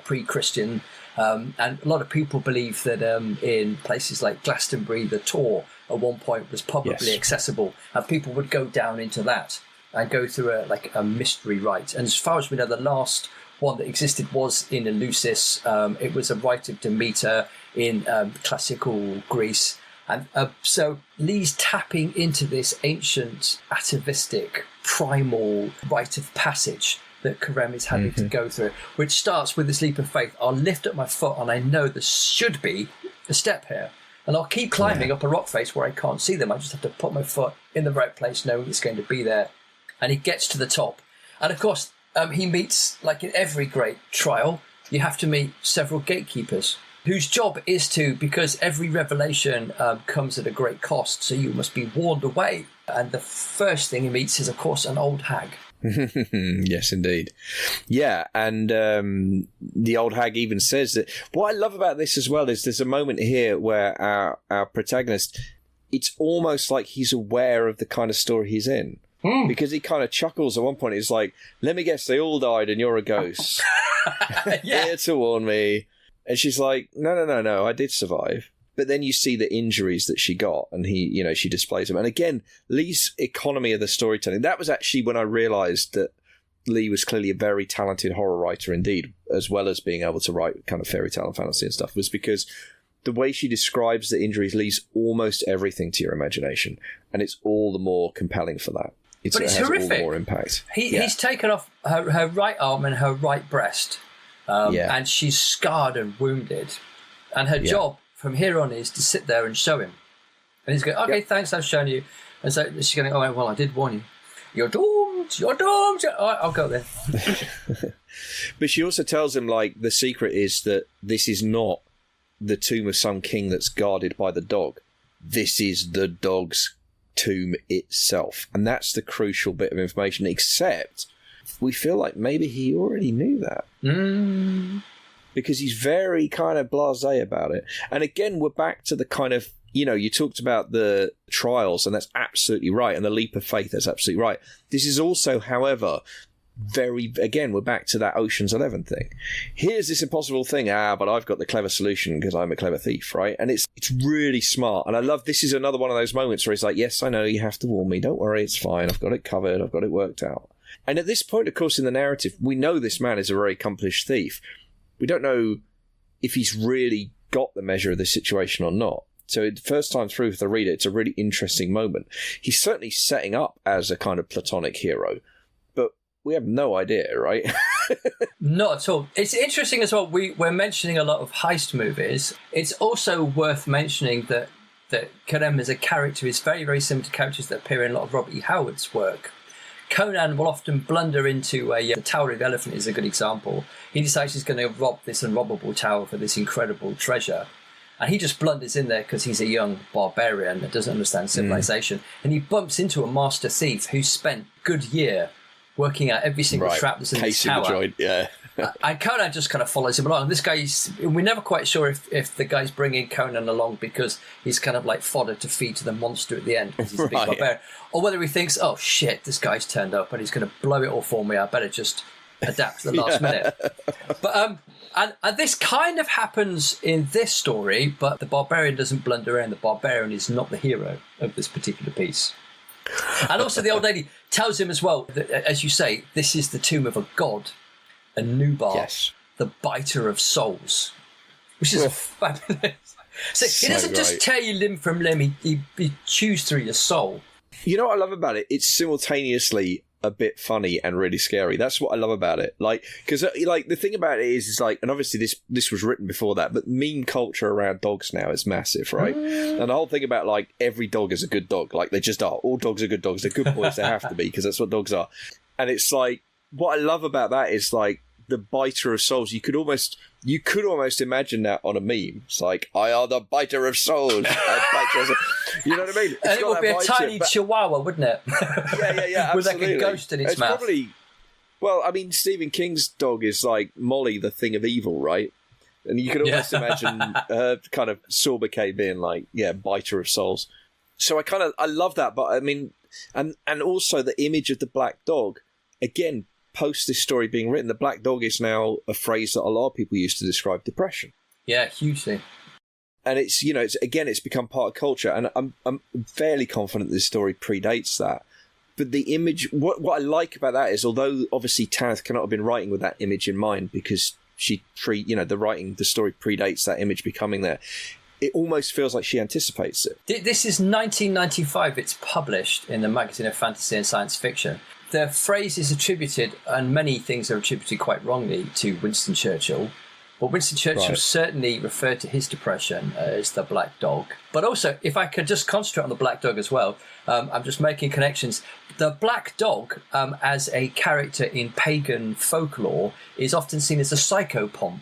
pre-Christian. And a lot of people believe that in places like Glastonbury, the Tor at one point was publicly accessible, and people would go down into that and go through a mystery rite. And as far as we know, the last one that existed was in Eleusis. It was a rite of Demeter in classical Greece. And so Lee's tapping into this ancient, atavistic, primal rite of passage that Karem is having to go through, which starts with this leap of faith. I'll lift up my foot, and I know there should be a step here. And I'll keep climbing up a rock face where I can't see them. I just have to put my foot in the right place, knowing it's going to be there. And he gets to the top. And of course, he meets, like in every great trial, you have to meet several gatekeepers, whose job is to, because every revelation comes at a great cost, so you must be warned away. And the first thing he meets is, of course, an old hag. Yes, indeed. Yeah, and the old hag even says that... What I love about this as well is there's a moment here where our protagonist, it's almost like he's aware of the kind of story he's in. Because he kind of chuckles at one point. He's like, let me guess, they all died and you're a ghost. Here to warn me. And she's like, no, I did survive. But then you see the injuries that she got, and she displays them. And again, Lee's economy of the storytelling, that was actually when I realised that Lee was clearly a very talented horror writer indeed, as well as being able to write kind of fairy tale and fantasy and stuff, was because the way she describes the injuries leaves almost everything to your imagination. And it's all the more compelling for that. But it's it has horrific. all the more impact. He's taken off her right arm and her right breast, and she's scarred and wounded. And her job from here on is to sit there and show him. And he's going, okay, thanks, I've shown you. And so she's going, oh, well, I did warn you. You're doomed. All right, I'll go there. But she also tells him, like, the secret is that this is not the tomb of some king that's guarded by the dog. This is the dog's tomb itself. And that's the crucial bit of information, except we feel like maybe he already knew that. Because he's very kind of blasé about it. And again, we're back to the kind of, you talked about the trials, and that's absolutely right. And the leap of faith, that's absolutely right. This is also, however, again, we're back to that Ocean's 11 thing. Here's this impossible thing. But I've got the clever solution because I'm a clever thief, right? And it's really smart. And I love, this is another one of those moments where he's like, yes, I know you have to warn me. Don't worry, it's fine. I've got it covered. I've got it worked out. And at this point, of course, in the narrative, we know this man is a very accomplished thief. We don't know if he's really got the measure of the situation or not. So the first time through for the reader, it's a really interesting moment. He's certainly setting up as a kind of platonic hero, but we have no idea, right? Not at all. It's interesting as well. We're mentioning a lot of heist movies. It's also worth mentioning that Kerem as a character is very, very similar to characters that appear in a lot of Robert E. Howard's work. Conan will often blunder into the Tower of the Elephant is a good example. He decides he's going to rob this unrobbable tower for this incredible treasure. And he just blunders in there because he's a young barbarian that doesn't understand civilization. And he bumps into a master thief who spent a good year working out every single trap that's in this tower. Joint, yeah. And Conan just kind of follows him along. This we're never quite sure if the guy's bringing Conan along because he's kind of like fodder to feed to the monster at the end because he's a big barbarian. Or whether he thinks, oh shit, this guy's turned up and he's going to blow it all for me. I better just adapt to the last minute. But and this kind of happens in this story, but the barbarian doesn't blunder in. The barbarian is not the hero of this particular piece. And also the old lady tells him as well that, as you say, this is the tomb of a god, a Nubar, the biter of souls, which is fabulous. So he doesn't just tear you limb from limb, he chews through your soul. You know what I love about it? It's simultaneously a bit funny and really scary. That's what I love about it. Like, because like the thing about it is like, and obviously this was written before that, but meme culture around dogs now is massive, right? And the whole thing about like every dog is a good dog, like they just are. All dogs are good dogs. They're good boys. They have to be because that's what dogs are. And it's like what I love about that is like the biter of souls. You could almost imagine that on a meme. It's like, I are the biter of souls. You know what I mean? And it would be a tiny chihuahua, wouldn't it? Yeah, with like a ghost in its mouth. Well, I mean, Stephen King's dog is like Molly, the thing of evil, right? And you could almost imagine her kind of sobriquet being like, biter of souls. So I love that, but I mean, and also the image of the black dog, again, post this story being written, the black dog is now a phrase that a lot of people use to describe depression. Yeah, hugely. And it's, you know, it's become part of culture. And I'm fairly confident this story predates that. But the image, what I like about that is, although obviously Tanith cannot have been writing with that image in mind because the story predates that image becoming there. It almost feels like she anticipates it. This is 1995. It's published in the Magazine of Fantasy and Science Fiction. The phrase is attributed, and many things are attributed quite wrongly, to Winston Churchill. Well, Winston Churchill certainly referred to his depression as the black dog. But also, if I could just concentrate on the black dog as well, I'm just making connections. The black dog, as a character in pagan folklore, is often seen as a psychopomp.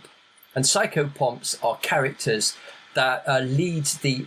And psychopomps are characters that lead the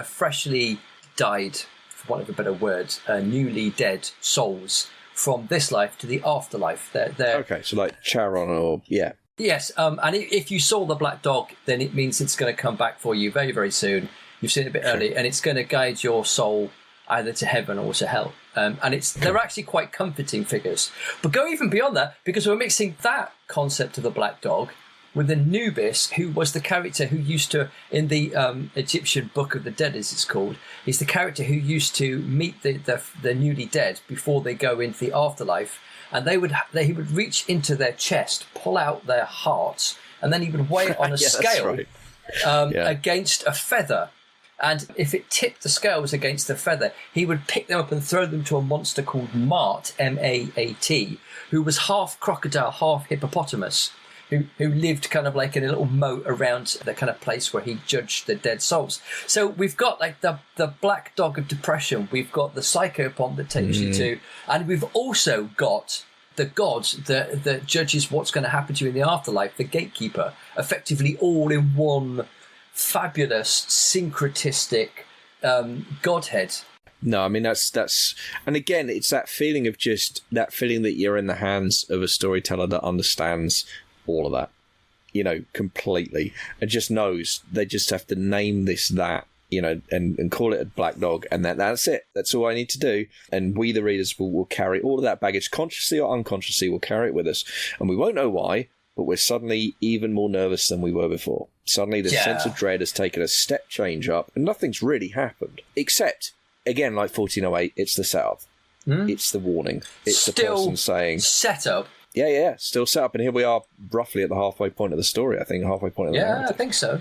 freshly died, for want of a better word, newly dead souls from this life to the afterlife. Okay, so like Charon or... Yeah. Yes, and if you saw the black dog, then it means it's going to come back for you very, very soon. You've seen it a bit early, and it's going to guide your soul either to heaven or to hell. And they're actually quite comforting figures. But go even beyond that, because we're mixing that concept of the black dog with Anubis, who was the character who used to, in the Egyptian Book of the Dead, as it's called, is the character who used to meet the newly dead before they go into the afterlife. And he would reach into their chest, pull out their hearts, and then he would weigh it on a scale against a feather. And if it tipped the scales against the feather, he would pick them up and throw them to a monster called Maat, M-A-A-T, who was half crocodile, half hippopotamus, who lived kind of like in a little moat around the kind of place where he judged the dead souls. So we've got like the black dog of depression, we've got the psychopomp that takes you to, and we've also got the god that judges what's going to happen to you in the afterlife, the gatekeeper, effectively all in one fabulous syncretistic godhead. No, I mean that's and again it's that feeling of just that feeling that you're in the hands of a storyteller that understands all of that, you know, completely, and just knows they just have to name this that, you know, and call it a black dog, and that's it. That's all I need to do, and we the readers will carry all of that baggage, consciously or unconsciously, we'll carry it with us, and we won't know why, but we're suddenly even more nervous than we were before. Suddenly the sense of dread has taken a step change up, and nothing's really happened, except, again, like 1408, it's the setup. It's the warning. It's the person saying... Setup? Yeah, still set up, and here we are roughly at the halfway point of the story, I think, halfway point of the narrative. I think so.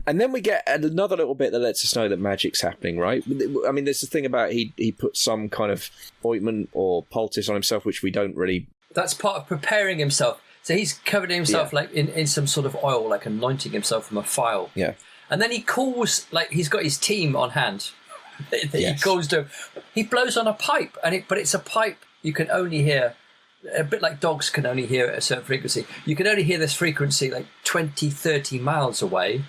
And then we get another little bit that lets us know that magic's happening, right? I mean, there's the thing about he put some kind of ointment or poultice on himself, which we don't really... That's part of preparing himself. So he's covered himself like in some sort of oil, like anointing himself from a file. Yeah. And then he calls, like he's got his team on hand. He calls to him. He blows on a pipe, but it's a pipe you can only hear, a bit like dogs can only hear at a certain frequency. You can only hear this frequency like 20, 30 miles away.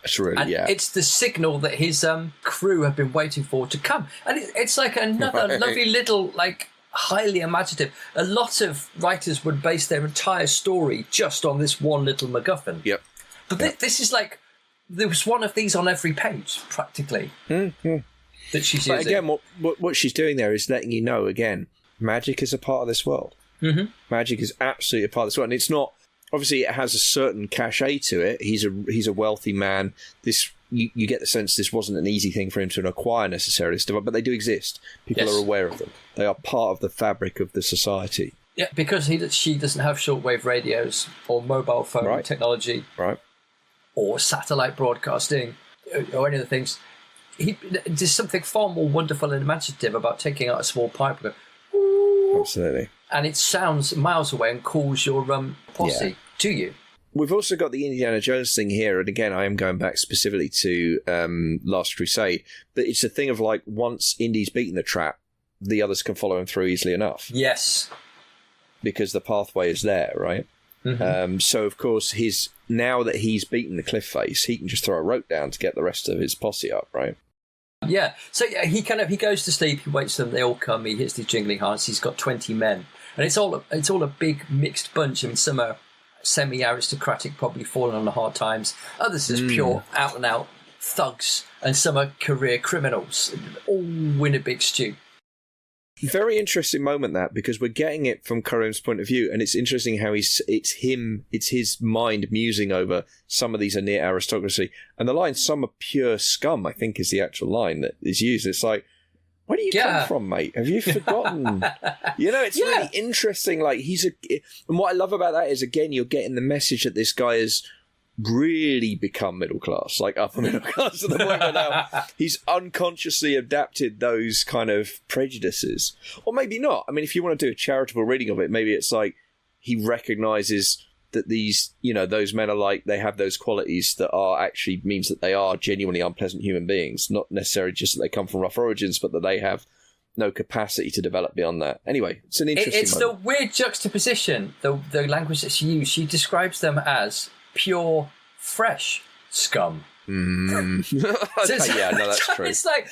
That's really, It's the signal that his crew have been waiting for to come. And it's like another lovely little, like, highly imaginative. A lot of writers would base their entire story just on this one little MacGuffin. Yep. But this is like, there was one of these on every page, practically, that she's using. But again, what she's doing there is letting you know, again, magic is a part of this world. Mm-hmm. Magic is absolutely a part of this world. And it's not... Obviously, it has a certain cachet to it. He's a wealthy man. You get the sense this wasn't an easy thing for him to acquire necessarily, but they do exist. People are aware of them. They are part of the fabric of the society. Yeah, because she doesn't have shortwave radios or mobile phone technology, right, or satellite broadcasting, or any of the things. There's something far more wonderful and imaginative about taking out a small pipe and go, absolutely. And it sounds miles away and calls your posse to you. We've also got the Indiana Jones thing here, and again, I am going back specifically to Last Crusade, but it's a thing of like, once Indy's beaten the trap, the others can follow him through easily enough. Yes. Because the pathway is there, right? Mm-hmm. So, of course, now that he's beaten the cliff face, he can just throw a rope down to get the rest of his posse up, right? Yeah. So he goes to sleep, he waits for them, they all come, he hits the jingling hearts, he's got 20 men. And it's all a big mixed bunch. I mean, some are semi-aristocratic, probably fallen on the hard times. Others is pure out-and-out thugs. And some are career criminals, all in a big stew. Very interesting moment, that, because we're getting it from Karim's point of view, and it's interesting how it's his mind musing over some of these are near aristocracy. And the line, some are pure scum, I think is the actual line that is used. It's like, where do you come from, mate? Have you forgotten? It's really interesting. Like, and what I love about that is, again, you're getting the message that this guy has really become middle class, like upper middle class to the point where now he's unconsciously adapted those kind of prejudices. Or maybe not. I mean, if you want to do a charitable reading of it, maybe it's like he recognizes that these, those men are like, they have those qualities that are actually means that they are genuinely unpleasant human beings, not necessarily just that they come from rough origins, but that they have no capacity to develop beyond that. Anyway, it's an interesting It's moment. The weird juxtaposition, the language that she used. She describes them as pure, fresh scum. Okay, yeah, no, that's true. It's like,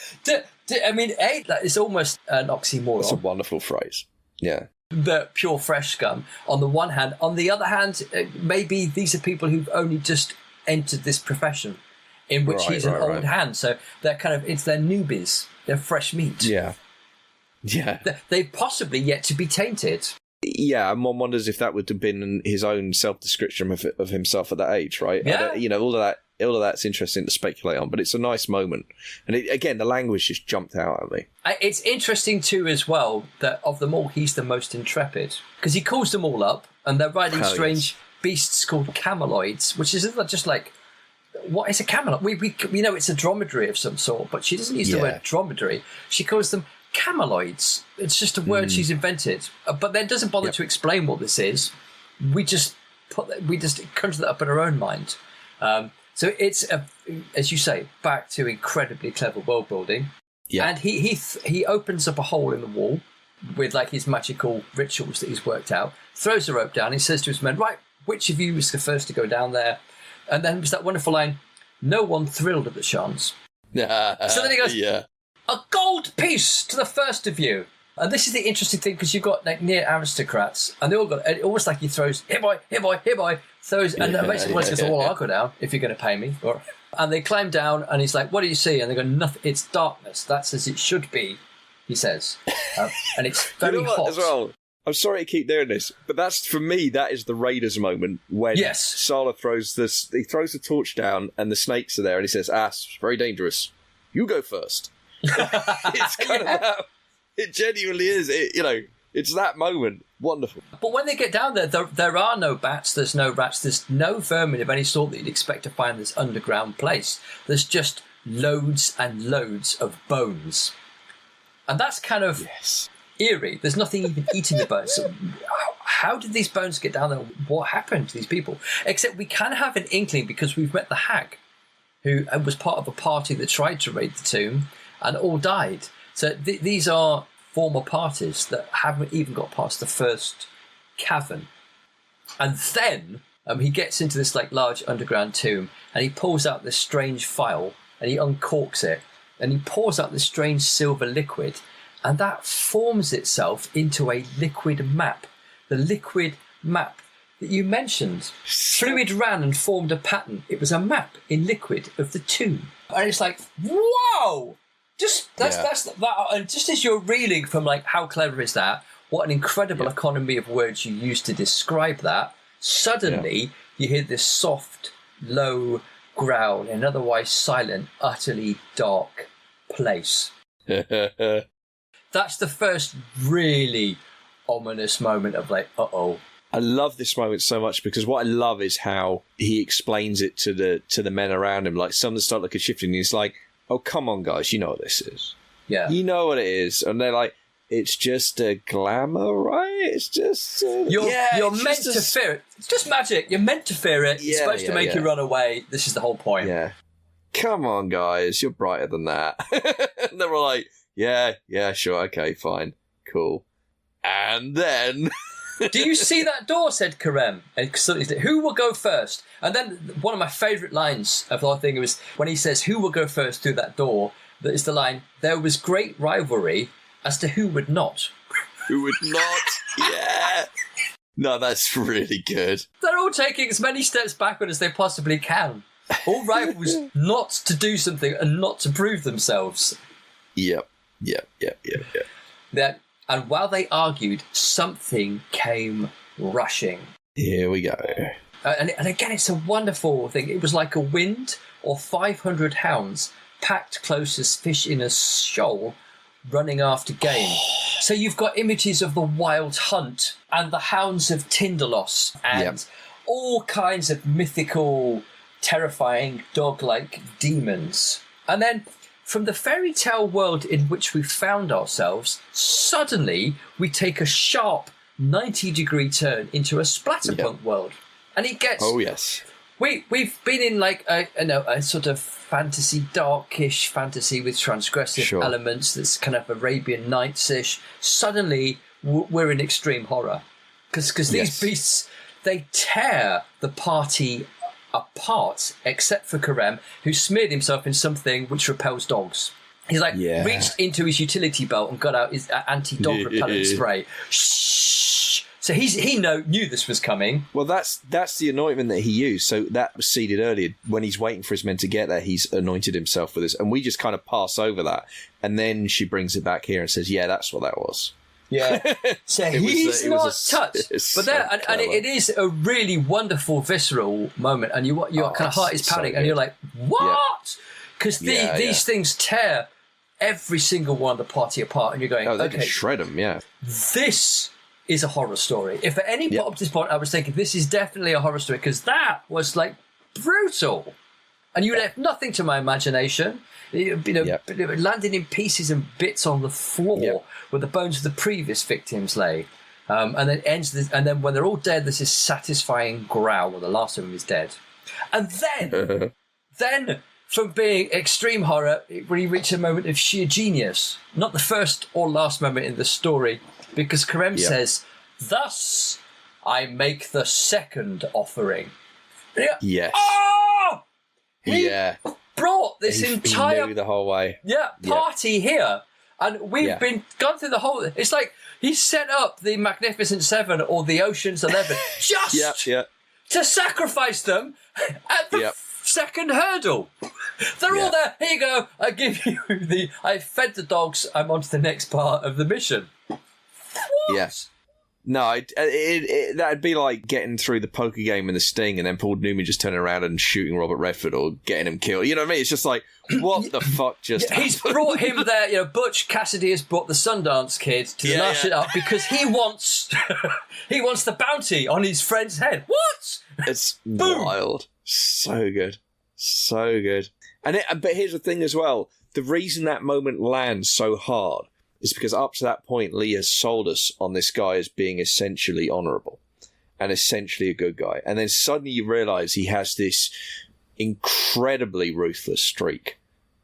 I mean, that is almost an oxymoron. It's a wonderful phrase. Yeah. The pure, fresh scum, on the one hand. On the other hand, maybe these are people who've only just entered this profession, in which he's an old hand. So they're it's their newbies. They're fresh meat. Yeah. Yeah. They've possibly yet to be tainted. Yeah, and one wonders if that would have been his own self-description of himself at that age, right? Yeah. All of that's interesting to speculate on, but it's a nice moment. And again, the language just jumped out at me. It's interesting too, as well, that of them all, he's the most intrepid, because he calls them all up, and they're riding strange beasts called cameloids, which is just like, what is a camelot? We know it's a dromedary of some sort, but she doesn't use the word dromedary. She calls them cameloids. It's just a word she's invented, but then doesn't bother to explain what this is. We just conjure that up in our own mind. So it's as you say, back to incredibly clever world building. Yeah, and he opens up a hole in the wall with like his magical rituals that he's worked out. Throws the rope down. He says to his men, "Right, which of you is the first to go down there?" And then there's that wonderful line, "No one thrilled at the chance." So then he goes, "A gold piece to the first of you." And this is the interesting thing, because you've got like near aristocrats, and they all got almost like he throws, "Here boy, here boy, here boy," throws, and then basically one goes, "Well, I'll go down if you're going to pay me." And they climb down, and he's like, "What do you see?" And they go, "Nothing. It's darkness. That's as it should be," he says, and it's very hot as well. I'm sorry to keep doing this, but that's, for me, that is the Raiders moment when Sala throws the torch down, and the snakes are there, and he says, it's very dangerous. You go first. It's kind of that. It genuinely is. It's that moment. Wonderful. But when they get down there are no bats, there's no rats, there's no vermin of any sort that you'd expect to find in this underground place. There's just loads and loads of bones. And that's kind of eerie. There's nothing even eating the bones. So how did these bones get down there? What happened to these people? Except we can have an inkling because we've met the hag, who was part of a party that tried to raid the tomb and all died. So these are former parties that haven't even got past the first cavern. And then he gets into this like large underground tomb and he pulls out this strange vial and he uncorks it and he pours out this strange silver liquid, and that forms itself into a liquid map. The liquid map that you mentioned. Fluid ran and formed a pattern. It was a map in liquid of the tomb. And it's like, whoa! That's that. And just as you're reeling from like, how clever is that? What an incredible economy of words you use to describe that. Suddenly, you hear this soft, low growl in an otherwise silent, utterly dark place. That's the first really ominous moment of like, uh-oh. I love this moment so much because what I love is how he explains it to the men around him. Like, some of them start looking shifty and he's like, oh, come on, guys, you know what this is. Yeah. You know what it is. And they're like, it's just a glamour, right? It's just... You're meant to fear it. It's just magic. You're meant to fear it. It's supposed to make you run away. This is the whole point. Yeah. Come on, guys. You're brighter than that. And they were like, yeah, sure, okay, fine, cool. And then... Do you see that door? Said Karem. And who will go first? And then one of my favourite lines of the whole thing was when he says, who will go first through that door? That is the line, there was great rivalry as to who would not. Who would not? Yeah. No, that's really good. They're all taking as many steps backward as they possibly can. All rivals not to do something and not to prove themselves. Yep. And while they argued, something came rushing. Here we go. And again, it's a wonderful thing. It was like a wind or 500 hounds packed close as fish in a shoal running after game. So you've got images of the wild hunt and the hounds of Tindalos and all kinds of mythical, terrifying, dog-like demons. And then from the fairy tale world in which we found ourselves, suddenly we take a sharp 90-degree turn into a splatterpunk world. And it gets... Oh, yes. We've been in like a sort of fantasy, darkish fantasy with transgressive elements that's kind of Arabian Nights-ish. Suddenly, we're in extreme horror. Because these beasts, they tear the party apart, except for Karem, who smeared himself in something which repels dogs. He's like reached into his utility belt and got out his anti-dog repellent spray. Shh. So he knew this was coming. Well, that's the anointment that he used. So that was seeded earlier. When he's waiting for his men to get there, he's anointed himself with this, and we just kind of pass over that. And then she brings it back here and says, "Yeah, that's what that was." Yeah, so he's not touched. But there, and it is a really wonderful, visceral moment, and your kind of heart is pounding, and you're like, "What?" Because these things tear every single one of the party apart, and you're going, "Oh, they can shred them." Yeah, this is a horror story. If at any point up to this point I was thinking this is definitely a horror story, because that was like brutal, and you left nothing to my imagination. Landing in pieces and bits on the floor where the bones of the previous victims lay, and then ends this, and then when they're all dead, there's this satisfying growl when the last of them is dead, and then from being extreme horror, we reach a moment of sheer genius. Not the first or last moment in the story, because Karem says, "Thus I make the second offering." Yes. Oh! Yeah. Brought this entire he knew the whole way. Party here, and we've been gone through the whole. It's like he set up the Magnificent Seven or the Ocean's 11 just to sacrifice them at the second hurdle. They're all there. Here you go. I give you I fed the dogs. I'm on to the next part of the mission. What? Yes. No, that'd be like getting through the poker game in The Sting and then Paul Newman just turning around and shooting Robert Redford or getting him killed. You know what I mean? It's just like, what the fuck just happened? He's brought him there. Butch Cassidy has brought the Sundance Kid to lash it up because he wants the bounty on his friend's head. What? It's wild. So good. So good. But here's the thing as well. The reason that moment lands so hard is because up to that point, Lee has sold us on this guy as being essentially honourable and essentially a good guy. And then suddenly you realise he has this incredibly ruthless streak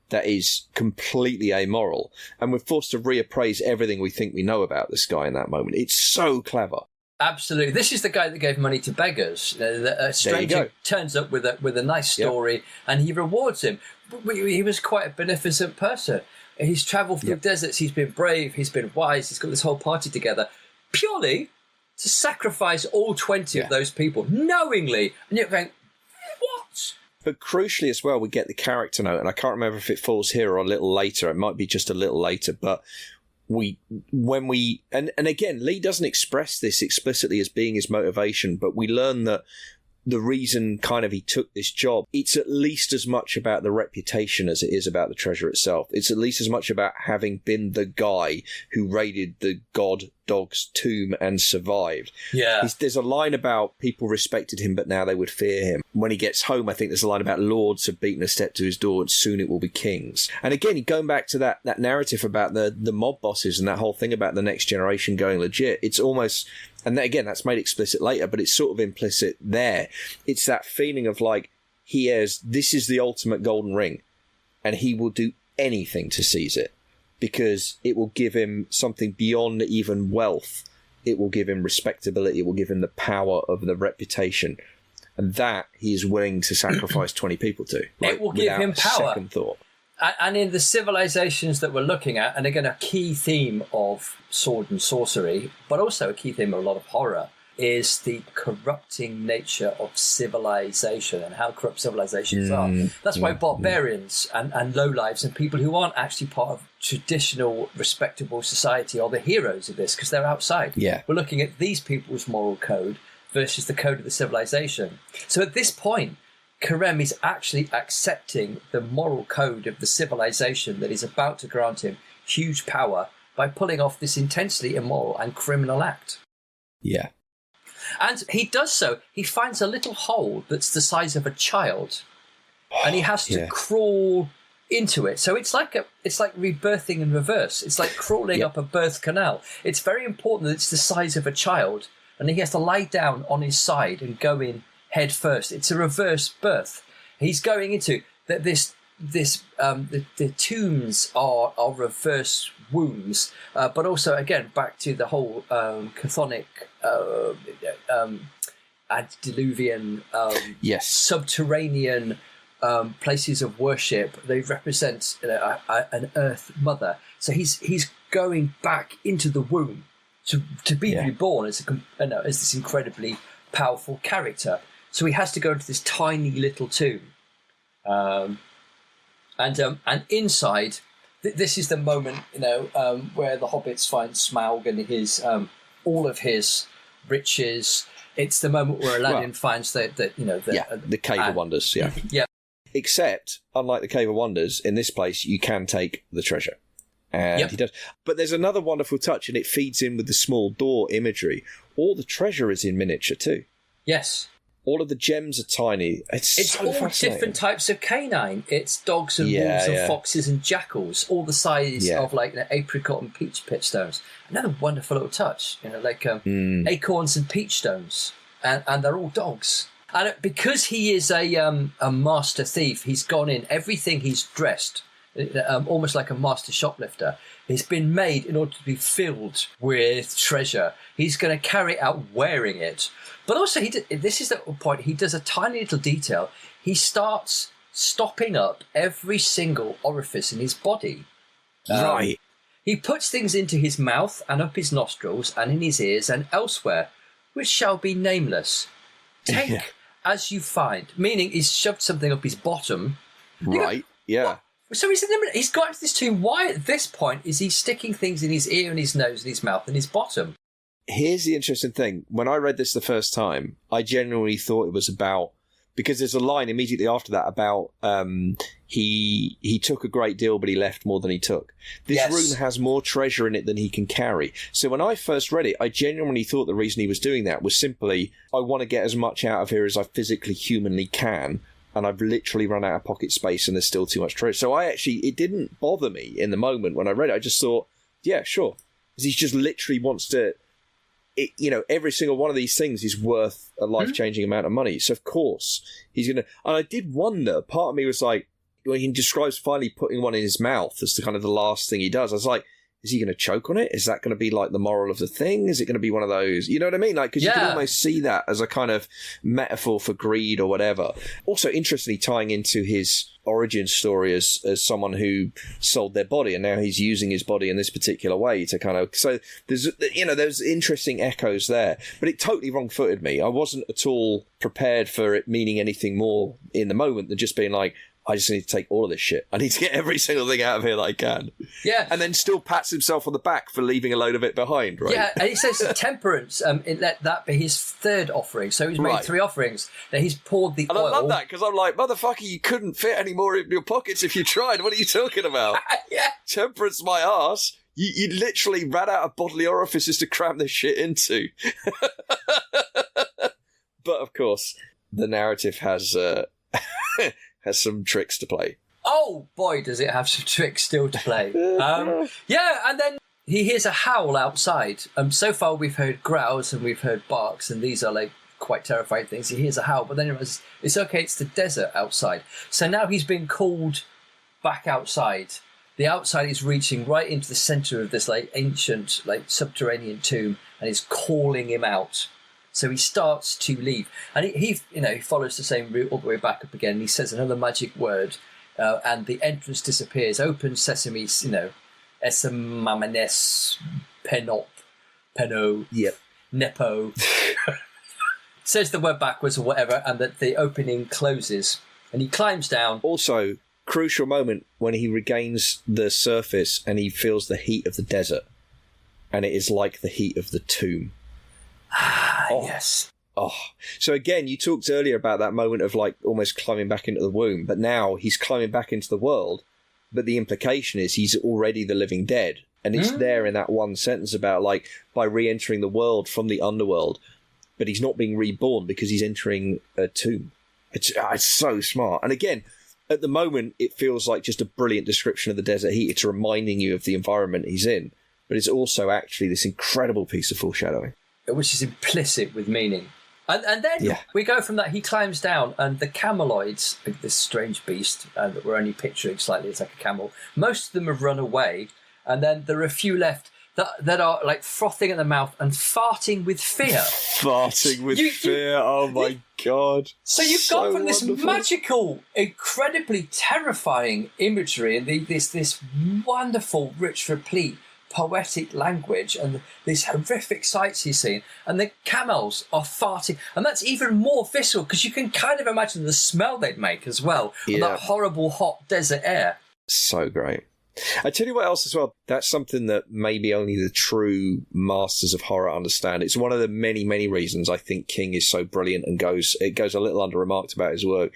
that is completely amoral. And we're forced to reappraise everything we think we know about this guy in that moment. It's so clever. Absolutely. This is the guy that gave money to beggars. A stranger turns up with a nice story and he rewards him. He was quite a beneficent person. He's travelled through deserts, he's been brave, he's been wise, he's got this whole party together, purely to sacrifice all 20 of those people, knowingly. And you're going, what? But crucially as well, we get the character note, and I can't remember if it falls here or a little later, it might be just a little later, but and again, Lee doesn't express this explicitly as being his motivation, but we learn that the reason kind of he took this job, it's at least as much about the reputation as it is about the treasure itself. It's at least as much about having been the guy who raided the god dog's tomb and survived. Yeah. There's a line about people respected him, but now they would fear him. When he gets home, I think there's a line about lords have beaten a step to his door and soon it will be kings. And again, going back to that narrative about the mob bosses and that whole thing about the next generation going legit, it's almost... And again, that's made explicit later, but it's sort of implicit there. It's that feeling of like, this is the ultimate golden ring, and he will do anything to seize it because it will give him something beyond even wealth. It will give him respectability. It will give him the power of the reputation. And that he is willing to sacrifice 20 people to. It will give him power. Second thought. And in the civilizations that we're looking at, and again, a key theme of sword and sorcery, but also a key theme of a lot of horror, is the corrupting nature of civilization and how corrupt civilizations are. That's why barbarians and lowlives and people who aren't actually part of traditional, respectable society are the heroes of this because they're outside. Yeah. We're looking at these people's moral code versus the code of the civilization. So at this point, Karem is actually accepting the moral code of the civilization that is about to grant him huge power by pulling off this intensely immoral and criminal act. Yeah. And he does so. He finds a little hole that's the size of a child, and he has to crawl into it. So it's like rebirthing in reverse. It's like crawling up a birth canal. It's very important that it's the size of a child, and he has to lie down on his side and go in head first. It's a reverse birth. He's going into that. The tombs are reverse wombs, but also again back to the whole chthonic, antediluvian, subterranean places of worship. They represent an Earth Mother. So he's going back into the womb to be reborn as this incredibly powerful character. So he has to go into this tiny little tomb, and inside, this is the moment where the hobbits find Smaug and his all of his riches. It's the moment where Aladdin finds the Cave of Wonders. Yeah, yeah. Except, unlike the Cave of Wonders, in this place you can take the treasure. And he does. But there's another wonderful touch, and it feeds in with the small door imagery. All the treasure is in miniature too. Yes. All of the gems are tiny. It's so all different types of canine. It's dogs and wolves and foxes and jackals, all the size of like apricot and peach pitstones. Another wonderful little touch, acorns and peach stones, and they're all dogs. And because he is a master thief, he's gone in. Everything he's dressed, almost like a master shoplifter, has been made in order to be filled with treasure. He's going to carry it out wearing it. But also, this is the point, he does a tiny little detail. He starts stopping up every single orifice in his body. Right. He puts things into his mouth and up his nostrils and in his ears and elsewhere, which shall be nameless. Take as you find. Meaning he's shoved something up his bottom. Right, What? So he's got into this tomb. Why at this point is he sticking things in his ear and his nose and his mouth and his bottom? Here's the interesting thing. When I read this the first time, I genuinely thought it was about, because there's a line immediately after that about he took a great deal, but he left more than he took. This room has more treasure in it than he can carry. So when I first read it, I genuinely thought the reason he was doing that was simply, I want to get as much out of here as I physically, humanly can, and I've literally run out of pocket space and there's still too much treasure. So it didn't bother me in the moment when I read it. I just thought, yeah, sure. Because he just literally wants to... every single one of these things is worth a life-changing amount of money. So, of course, he's going to... And I did wonder, part of me was like, when he describes finally putting one in his mouth as the kind of the last thing he does, I was like, is he going to choke on it? Is that going to be like the moral of the thing? Is it going to be one of those... You know what I mean? Like, because you can almost see that as a kind of metaphor for greed or whatever. Also, interestingly, tying into his origin story as someone who sold their body, and now he's using his body in this particular way to kind of... So there's interesting echoes there, but it totally wrong-footed me. I wasn't at all prepared for it meaning anything more in the moment than just being like, I just need to take all of this shit. I need to get every single thing out of here that I can. Yeah. And then still pats himself on the back for leaving a load of it behind, right? Yeah, and he says temperance, let that be his third offering. So he's made 3 offerings. That he's poured the oil. And I love that, because I'm like, motherfucker, you couldn't fit any more in your pockets if you tried. What are you talking about? Yeah. Temperance my arse. You literally ran out of bodily orifices to cram this shit into. But, of course, the narrative has... has some tricks to play. Oh, boy, does it have some tricks still to play. Yeah, and then he hears a howl outside. So far we've heard growls and we've heard barks, and these are like quite terrifying things. He hears a howl, but then he realizes it's okay, it's the desert outside. So now he's been called back outside. The outside is reaching right into the centre of this like ancient like subterranean tomb, and is calling him out. So he starts to leave, and he follows the same route all the way back up again. And he says another magic word, and the entrance disappears. Open sesame, esamanes penop, peno, nepo. Says the word backwards or whatever, and that the opening closes, and he climbs down. Also, crucial moment when he regains the surface and he feels the heat of the desert, and it is like the heat of the tomb. Yes. Oh, so again, you talked earlier about that moment of like almost climbing back into the womb, but now he's climbing back into the world. But the implication is he's already the living dead, and it's there in that one sentence about like by re-entering the world from the underworld, but he's not being reborn because he's entering a tomb. It's so smart, and again, at the moment, it feels like just a brilliant description of the desert heat. It's reminding you of the environment he's in, but it's also actually this incredible piece of foreshadowing, which is implicit with meaning. And then we go from that, he climbs down, and the cameloids, this strange beast that we're only picturing slightly as like a camel, most of them have run away, and then there are a few left that are like frothing at the mouth and farting with fear. Farting with fear, oh my God. So you've gone from this magical, incredibly terrifying imagery and this wonderful, rich, replete, poetic language and these horrific sights he's seen, and the camels are farting, and that's even more visceral because you can kind of imagine the smell they'd make as well, and that horrible hot desert air. So great. I tell you what else as well, that's something that maybe only the true masters of horror understand. It's one of the many, many reasons I think King is so brilliant and goes a little under remarked about his work.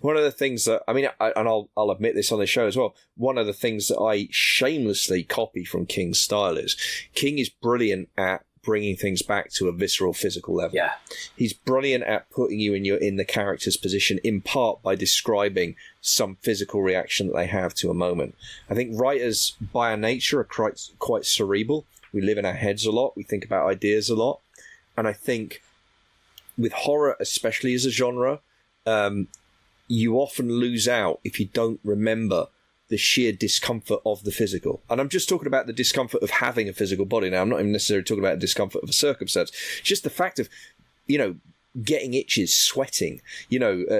One of the things that, I'll admit this on the show as well, one of the things that I shamelessly copy from King's style is King is brilliant at bringing things back to a visceral physical level. Yeah. He's brilliant at putting you in the character's position, in part by describing some physical reaction that they have to a moment. I think writers by our nature are quite cerebral. We live in our heads a lot. We think about ideas a lot. And I think with horror, especially as a genre, you often lose out if you don't remember the sheer discomfort of the physical. And I'm just talking about the discomfort of having a physical body now. I'm not even necessarily talking about the discomfort of a circumstance. Just the fact of, getting itches, sweating,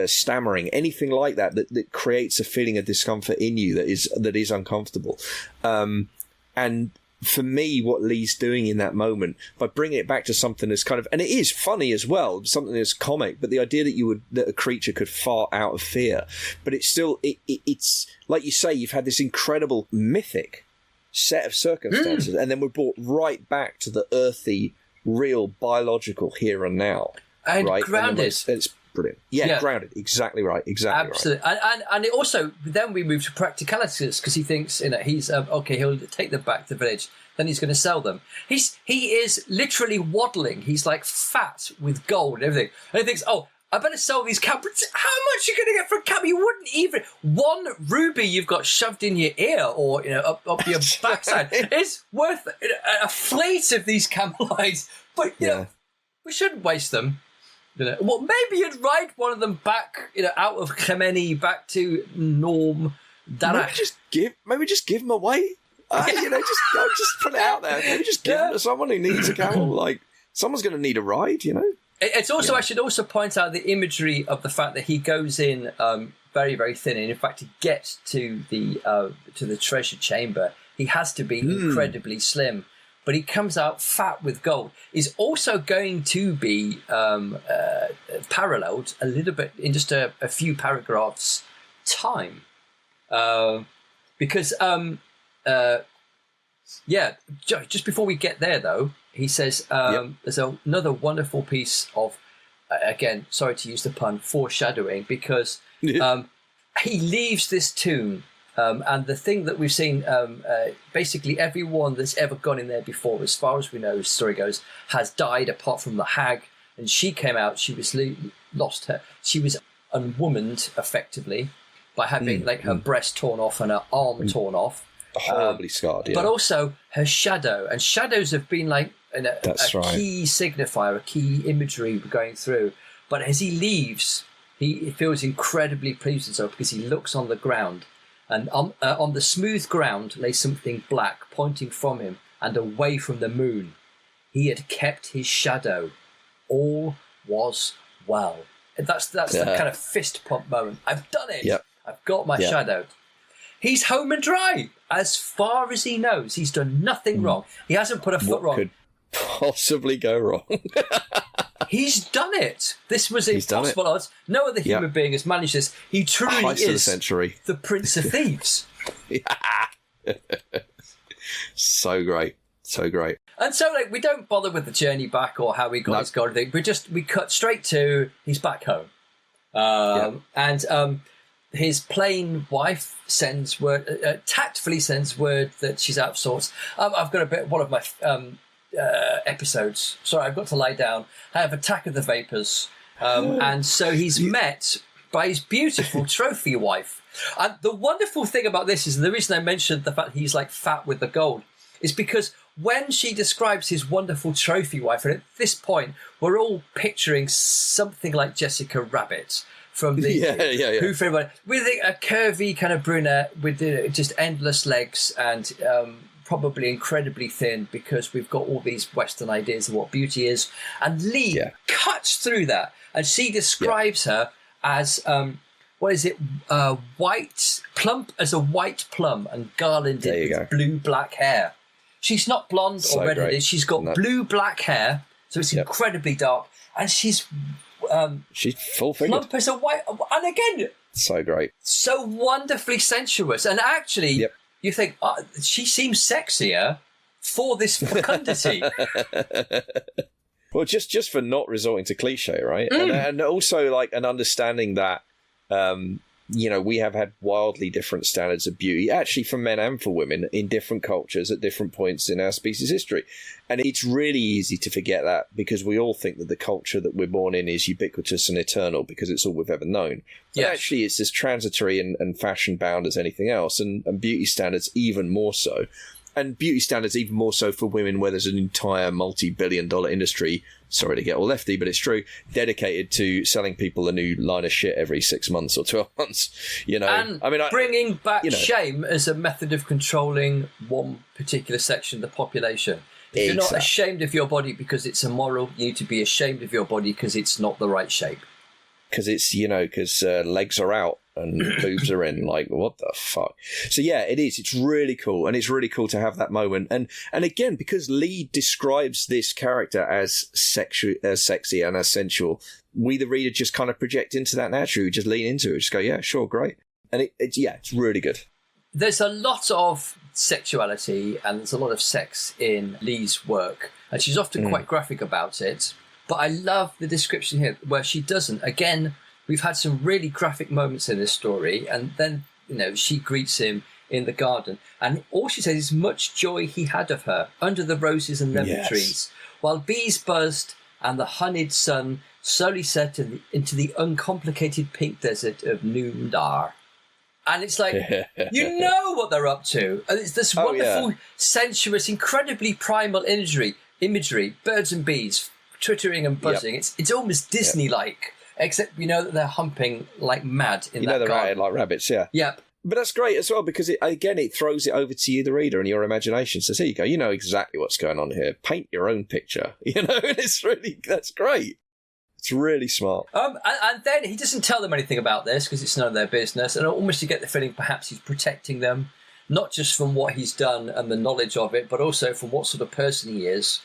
stammering, anything like that creates a feeling of discomfort in you that is uncomfortable. And for me, what Lee's doing in that moment, by bringing it back to something that's kind of, and it is funny as well, something that's comic, but the idea that a creature could fart out of fear, but it's still, it's like you say, you've had this incredible mythic set of circumstances, and then we're brought right back to the earthy real biological here and now. And right? grounded. It's brilliant. Yeah, grounded. Exactly right. Absolutely. Right. And it also, then we move to practicalities because he thinks, he's, he'll take them back to the village. Then he's going to sell them. He is literally waddling. He's like fat with gold and everything. And he thinks, I better sell these cows. How much are you going to get for a cow? You wouldn't even... One ruby you've got shoved in your ear or, up your backside is worth a fleet of these camelides. But, we shouldn't waste them. Well, maybe you'd ride one of them back, out of Khemeni back to Norm Darash. Maybe just give them away. Just put it out there. Maybe just give them to someone who needs a camel. Like, someone's going to need a ride, It's also, I should also point out the imagery of the fact that he goes in very, very thin, and in fact, to get to the treasure chamber, he has to be incredibly slim. But he comes out fat with gold. Is also going to be paralleled a little bit in just a few paragraphs' time, because just before we get there, though. He says there's another wonderful piece of, again, sorry to use the pun, foreshadowing, because he leaves this tomb, and the thing that we've seen, basically everyone that's ever gone in there before, as far as we know, the story goes, has died apart from the hag, and she came out, she was she was unwomaned, effectively, by having her breast torn off and her arm torn off. Horribly scarred, But also her shadow, and shadows have been a key signifier, a key imagery going through. But as he leaves, he feels incredibly pleased with himself because he looks on the ground, and on the smooth ground lay something black pointing from him and away from the moon. He had kept his shadow. All was well. And that's the kind of fist pump moment. I've done it. Yep. I've got my shadow. He's home and dry. As far as he knows, he's done nothing wrong. He hasn't put a foot wrong. What could possibly go wrong? He's done it. This was impossible odds. No other human being has managed this. He truly is the Prince of Thieves. So great. So great. And so, we don't bother with the journey back or how he got his gold thing. We cut straight to he's back home. And his plain wife sends word, tactfully sends word that she's out of sorts. I've got one of my episodes. Sorry, I've got to lie down. I have Attack of the Vapors. And so he's met by his beautiful trophy wife. And the wonderful thing about this is, the reason I mentioned the fact he's fat with the gold, is because when she describes his wonderful trophy wife, and at this point, we're all picturing something like Jessica Rabbit from the Who for Everybody, with a curvy kind of brunette with just endless legs and probably incredibly thin, because we've got all these Western ideas of what beauty is. And Lee cuts through that, and she describes her as white, plump as a white plum and garlanded with blue-black hair. She's not blonde or redheaded. She's got blue-black hair, so it's incredibly dark, and she's full-figured, plump as a white, and again, so great, so wonderfully sensuous. And actually, you think she seems sexier for this fecundity. Well, just for not resorting to cliche, right? And also an understanding that we have had wildly different standards of beauty, actually, for men and for women in different cultures at different points in our species' history. And it's really easy to forget that, because we all think that the culture that we're born in is ubiquitous and eternal because it's all we've ever known. But actually, it's as transitory and fashion-bound as anything else, and beauty standards even more so. And beauty standards even more so for women, where there's an entire multi-billion-dollar industry, sorry to get all lefty, but it's true, dedicated to selling people a new line of shit every 6 months or 12 months. And bringing back shame as a method of controlling one particular section of the population. If you're not ashamed of your body because it's immoral, you need to be ashamed of your body because it's not the right shape. Because it's, because legs are out and boobs are in, what the fuck? So it is. It's really cool. And it's really cool to have that moment. And again, because Lee describes this character as sexy and as sensual, we, the reader, just kind of project into that naturally. We just lean into it. Just go, yeah, sure, great. And it's really good. there's a lot of sexuality and there's a lot of sex in Lee's work, and she's often quite graphic about it. But I love the description here where she doesn't. Again, we've had some really graphic moments in this story, and then, she greets him in the garden, and all she says is much joy he had of her under the roses and lemon trees, while bees buzzed and the honeyed sun slowly set into the uncomplicated pink desert of Noondar. And it's like, you know what they're up to. And it's this wonderful, sensuous, incredibly primal imagery, birds and bees twittering and buzzing. Yep. It's almost Disney-like, except that they're humping like mad in that garden. They're like rabbits, yeah. Yep. But that's great as well, because it throws it over to you, the reader, and your imagination. Says, here you go, you know exactly what's going on here. Paint your own picture, and that's great. It's really smart. And then he doesn't tell them anything about this because it's none of their business. And almost you get the feeling perhaps he's protecting them, not just from what he's done and the knowledge of it, but also from what sort of person he is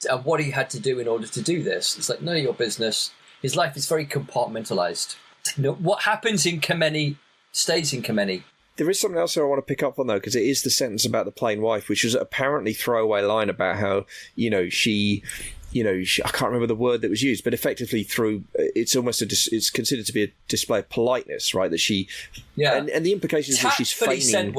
and what he had to do in order to do this. It's like none of your business. His life is very compartmentalized. What happens in Kameni stays in Kameni. There is something else I want to pick up on, though, because it is the sentence about the plain wife, which was apparently throwaway line about how, she, I can't remember the word that was used, but effectively it's almost it's considered to be a display of politeness, right? That she, and the implication is that she's feigning.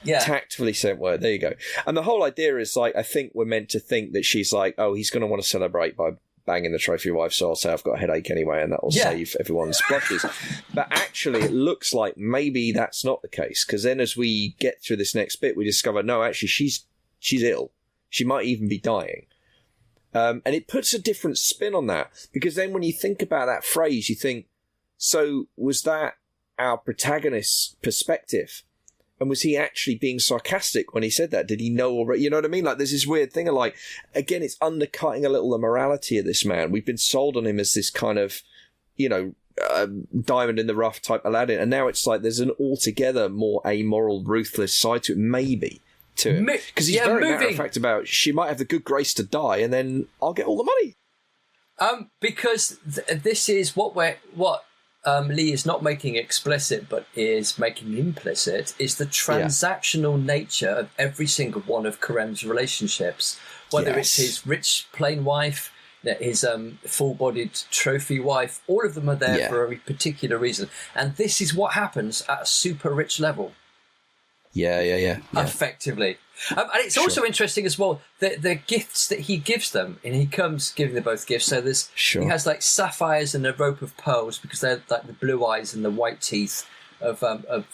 Tactfully sent word. There you go. And the whole idea is like, I think we're meant to think that she's like, oh, he's going to want to celebrate by banging the trophy wife, so I'll say I've got a headache anyway, and that will save everyone's blushes. But actually, it looks like maybe that's not the case, because then as we get through this next bit, we discover, no, actually, she's ill. She might even be dying. And it puts a different spin on that, because then when you think about that phrase, you think, so was that our protagonist's perspective? And was he actually being sarcastic when he said that? Did he know already? You know what I mean? Like, there's this weird thing of like, again, it's undercutting a little the morality of this man. We've been sold on him as this kind of, diamond in the rough type Aladdin. And now it's like there's an altogether more amoral, ruthless side to it, maybe, to him. Because he's very matter of fact about, she might have the good grace to die and then I'll get all the money. Because this is what Lee is not making explicit, but is making implicit, is the transactional nature of every single one of Karem's relationships. Whether it's his rich, plain wife, his full-bodied trophy wife, all of them are there for a particular reason. And this is what happens at a super rich level. Yeah. Effectively. And it's also interesting as well, the gifts that he gives them, and he comes giving them both gifts. So he has like sapphires and a rope of pearls, because they're like the blue eyes and the white teeth of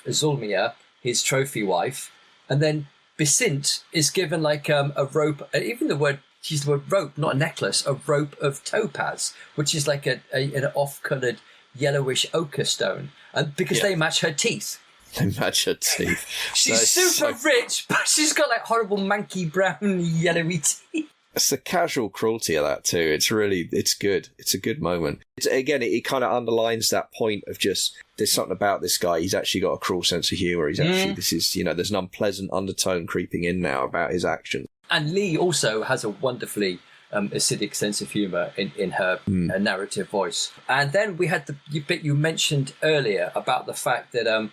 Zulmia, his trophy wife. And then Besint is given like a rope, even the word rope, not a necklace, a rope of topaz, which is like an off-coloured yellowish ochre stone, and because they match her teeth. They match her teeth. She's super rich, but she's got like horrible manky brown yellowy teeth. It's the casual cruelty of that too. It's good. It's a good moment. It kind of underlines that point of just, there's something about this guy. He's actually got a cruel sense of humour. He's actually, there's an unpleasant undertone creeping in now about his actions. And Lee also has a wonderfully acidic sense of humour in her narrative voice. And then we had the bit you mentioned earlier about the fact that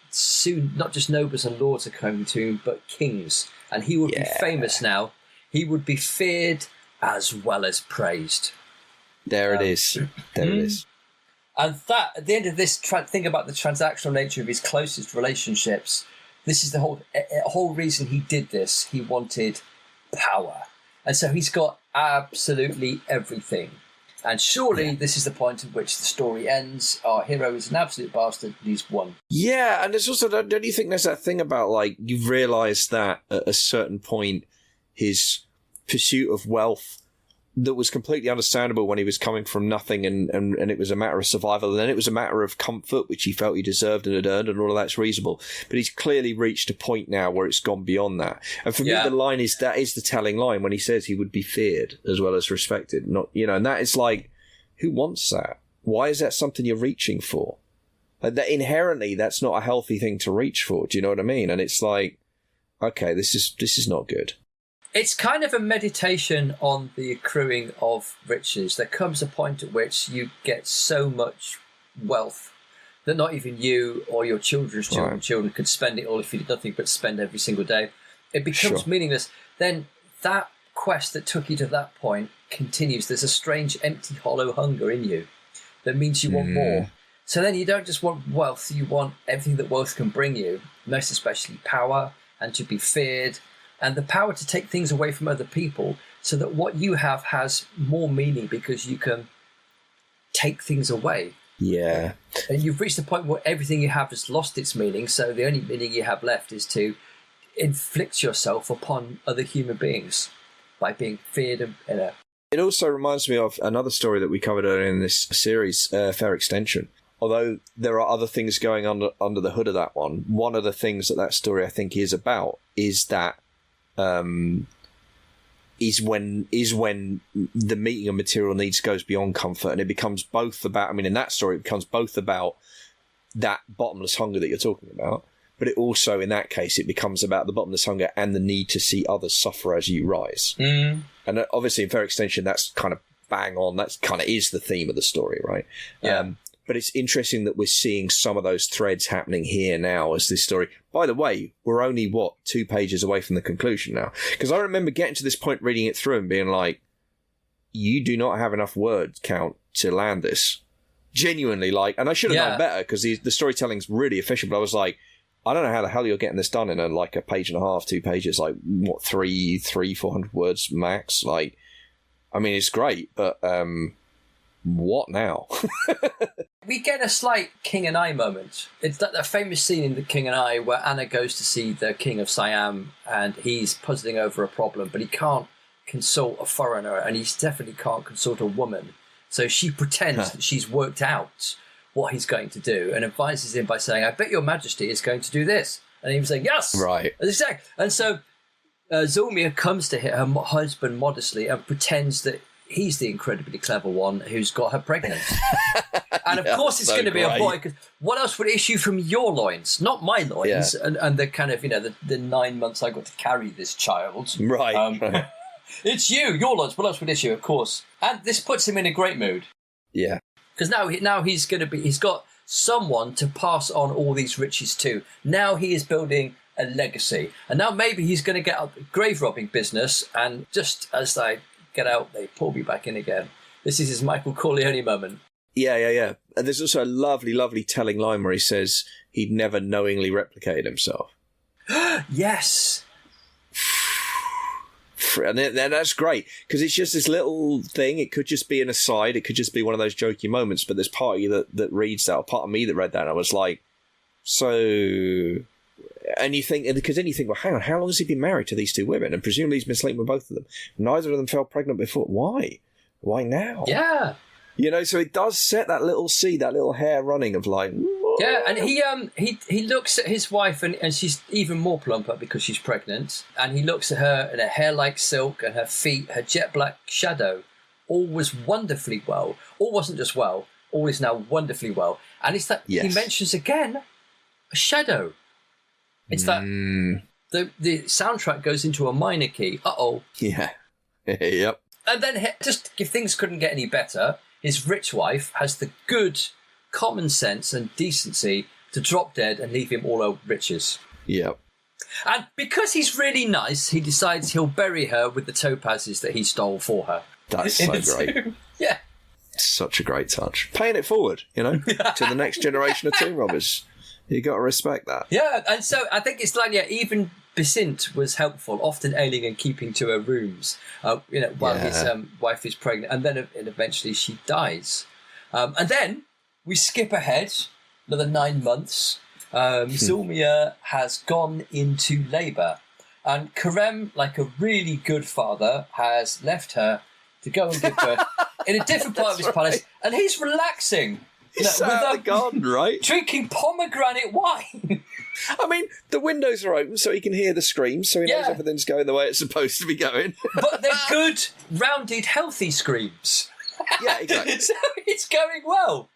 soon not just nobles and lords are coming to him, but kings, and he would be famous now. He would be feared as well as praised. There it is. There it is. And that, at the end of this thing about the transactional nature of his closest relationships, this is the whole reason he did this. He wanted power, and so he's got absolutely everything. And surely this is the point at which the story ends. Our hero is an absolute bastard, and he's won. Yeah, and there's also, don't you think there's that thing about, like, you've realised that at a certain point, his pursuit of wealth that was completely understandable when he was coming from nothing and it was a matter of survival, and then it was a matter of comfort, which he felt he deserved and had earned, and all of that's reasonable. But he's clearly reached a point now where it's gone beyond that. And for me, the line is, that is the telling line when he says he would be feared as well as respected. Not, and that is like, who wants that? Why is that something you're reaching for? That inherently, that's not a healthy thing to reach for. Do you know what I mean? And it's like, okay, this is not good. It's kind of a meditation on the accruing of riches. There comes a point at which you get so much wealth that not even you or your children's children could spend it all if you did nothing but spend every single day. It becomes meaningless. Then that quest that took you to that point continues. There's a strange, empty, hollow hunger in you that means you want more. So then you don't just want wealth, you want everything that wealth can bring you, most especially power, and to be feared, and the power to take things away from other people so that what you have has more meaning because you can take things away. Yeah. And you've reached the point where everything you have has lost its meaning, so the only meaning you have left is to inflict yourself upon other human beings by being feared and It also reminds me of another story that we covered earlier in this series, Fair Extension. Although there are other things going under the hood of that one. One of the things that story I think is about is that is when the meeting of material needs goes beyond comfort, and it becomes both about. I mean, in that story, it becomes both about that bottomless hunger that you're talking about, but it also, in that case, it becomes about the bottomless hunger and the need to see others suffer as you rise. And obviously, in Fair Extension, that's kind of bang on. That's kind of is the theme of the story, right? Yeah. But it's interesting that we're seeing some of those threads happening here now as this story. By the way, we're only, 2 pages away from the conclusion now? Because I remember getting to this point, reading it through and being like, you do not have enough word count to land this. Genuinely, like, and I should have known better because the storytelling's really efficient, but I was like, I don't know how the hell you're getting this done in a page and a half, 2 pages, like, 400 words max? Like, I mean, it's great, but what now? We get a slight King and I moment. It's that famous scene in The King and I where Anna goes to see the King of Siam and he's puzzling over a problem, but he can't consult a foreigner and he definitely can't consult a woman. So she pretends that she's worked out what he's going to do and advises him by saying, I bet your majesty is going to do this. And he was like, yes! Right. Exactly. And so Zulmia comes to her husband modestly and pretends that he's the incredibly clever one who's got her pregnant. And of course it's going to be a boy, because what else would issue from your loins? Not my loins. Yeah. And the kind of, the 9 months I got to carry this child. Right. It's your loins. What else would issue? Of course. And this puts him in a great mood. Yeah. Because now he's got someone to pass on all these riches to. Now he is building a legacy. And now maybe he's going to get up the grave robbing business, and just as they get out, they pull me back in again. This is his Michael Corleone moment. Yeah. And there's also a lovely telling line where he says he'd never knowingly replicated himself. Yes. And that's great, because it's just this little thing. It could just be an aside. It could just be one of those jokey moments, but there's part of you that reads that, or part of me that read that, and I was like, so... And you think, because then you think, well, hang on, how long has he been married to these 2 women? And presumably he's been sleeping with both of them. Neither of them fell pregnant before. Why? Why now? Yeah. So it does set that little seed, that little hair running of like... Whoa. Yeah, and he looks at his wife, and she's even more plumper because she's pregnant. And he looks at her, and her hair like silk, and her feet, her jet black shadow. All was wonderfully well. All wasn't just well. All is now wonderfully well. And it's that he mentions again a shadow. It's that the soundtrack goes into a minor key. Uh-oh. Yeah. Yep. And then, just if things couldn't get any better, his rich wife has the good common sense and decency to drop dead and leave him all her riches. Yep. And because he's really nice, he decides he'll bury her with the topazes that he stole for her. That's so great. Yeah. Such a great touch. Paying it forward, to the next generation of tomb robbers. You got to respect that. Yeah, and so I think it's like, even Besint was helpful, often ailing and keeping to her rooms, while his wife is pregnant, and then eventually she dies. And then we skip ahead another 9 months. Zulmia has gone into labour, and Karem, like a really good father, has left her to go and give birth in a different part of his palace, and he's relaxing. He's sat in the garden, right? Drinking pomegranate wine. I mean, the windows are open so he can hear the screams, so he knows everything's going the way it's supposed to be going. But they're good, rounded, healthy screams. Yeah, exactly. So it's going well.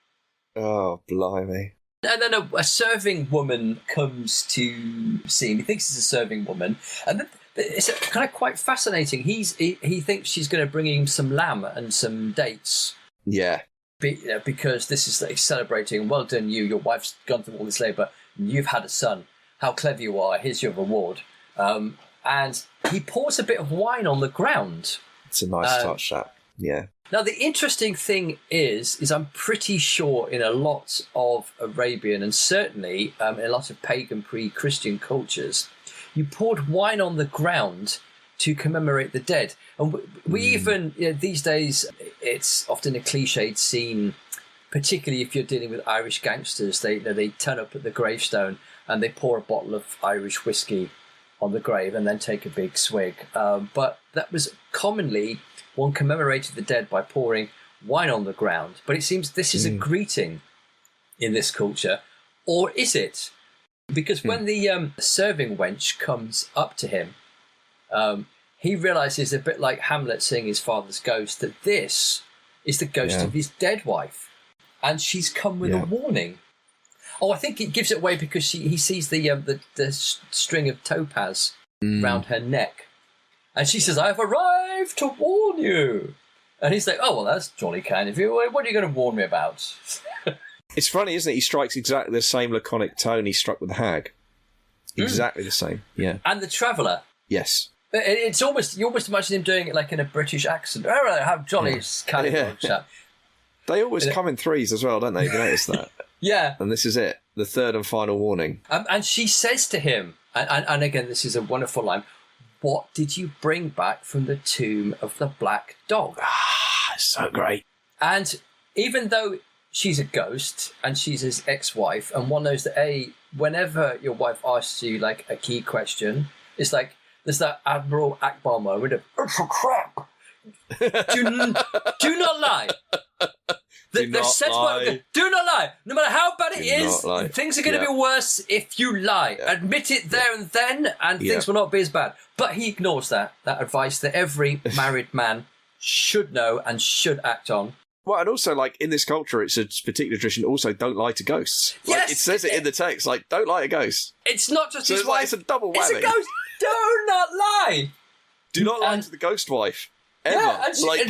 Oh, blimey. And then a serving woman comes to see him. He thinks it's a serving woman. And then it's kind of quite fascinating. He thinks she's going to bring him some lamb and some dates. Yeah. because this is like celebrating, well done you, your wife's gone through all this labour, you've had a son, how clever you are, here's your reward. And he pours a bit of wine on the ground. It's a nice touch, that. Yeah. Now, the interesting thing is I'm pretty sure in a lot of Arabian and certainly in a lot of pagan pre-Christian cultures, you poured wine on the ground to commemorate the dead. And we even, these days, it's often a cliched scene, particularly if you're dealing with Irish gangsters. They turn up at the gravestone and they pour a bottle of Irish whiskey on the grave and then take a big swig. But that was commonly, one commemorated the dead by pouring wine on the ground. But it seems this is a greeting in this culture. Or is it? Because when the serving wench comes up to him, he realises, a bit like Hamlet seeing his father's ghost, that this is the ghost of his dead wife. And she's come with a warning. Oh, I think it gives it away because he sees the string of topaz round her neck. And she says, "I've arrived to warn you." And he's like, "Oh, well, that's jolly kind of you. What are you going to warn me about?" It's funny, isn't it? He strikes exactly the same laconic tone he struck with the hag. Exactly the same, yeah. And the Traveller. Yes. It's almost, you almost imagine him doing it like in a British accent. Oh, right, how jolly kind of chap. They always come in threes as well, don't they? Have you noticed that? Yeah. And this is it, the third and final warning. And she says to him, and again, this is a wonderful line, "What did you bring back from the tomb of the black dog?" Ah, so great. And even though she's a ghost and she's his ex-wife, and one knows that, whenever your wife asks you like a key question, it's like there's that Admiral Akbar moment of, "Oh, for crap! Do not lie." Do not lie. No matter how bad it is, things are going to be worse if you lie. Yeah. Admit it there and then, and things will not be as bad. But he ignores that advice that every married man should know and should act on. Well, and also, like, in this culture, it's a particular tradition, also, don't lie to ghosts. Like, yes! It says it in the text, like, don't lie to ghosts. It's not just his it's wife. Like, it's a double whammy. It's a ghost. Do not lie. Do not lie to the ghost wife. Ever. Yeah,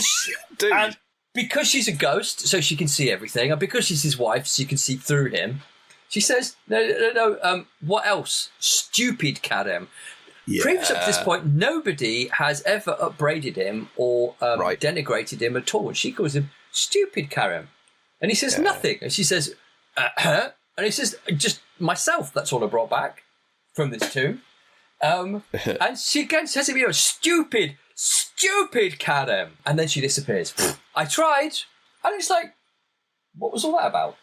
dude. And because she's a ghost, so she can see everything, and because she's his wife, so you can see through him, she says, no, what else? Stupid Kadem. Yeah. Previous up to this point, nobody has ever upbraided him or denigrated him at all. She calls him stupid Karim. And he says nothing. And she says, her? And he says, just myself, that's all I brought back from this tomb. And she again says to him, stupid Karim. And then she disappears. I tried. And it's like, what was all that about?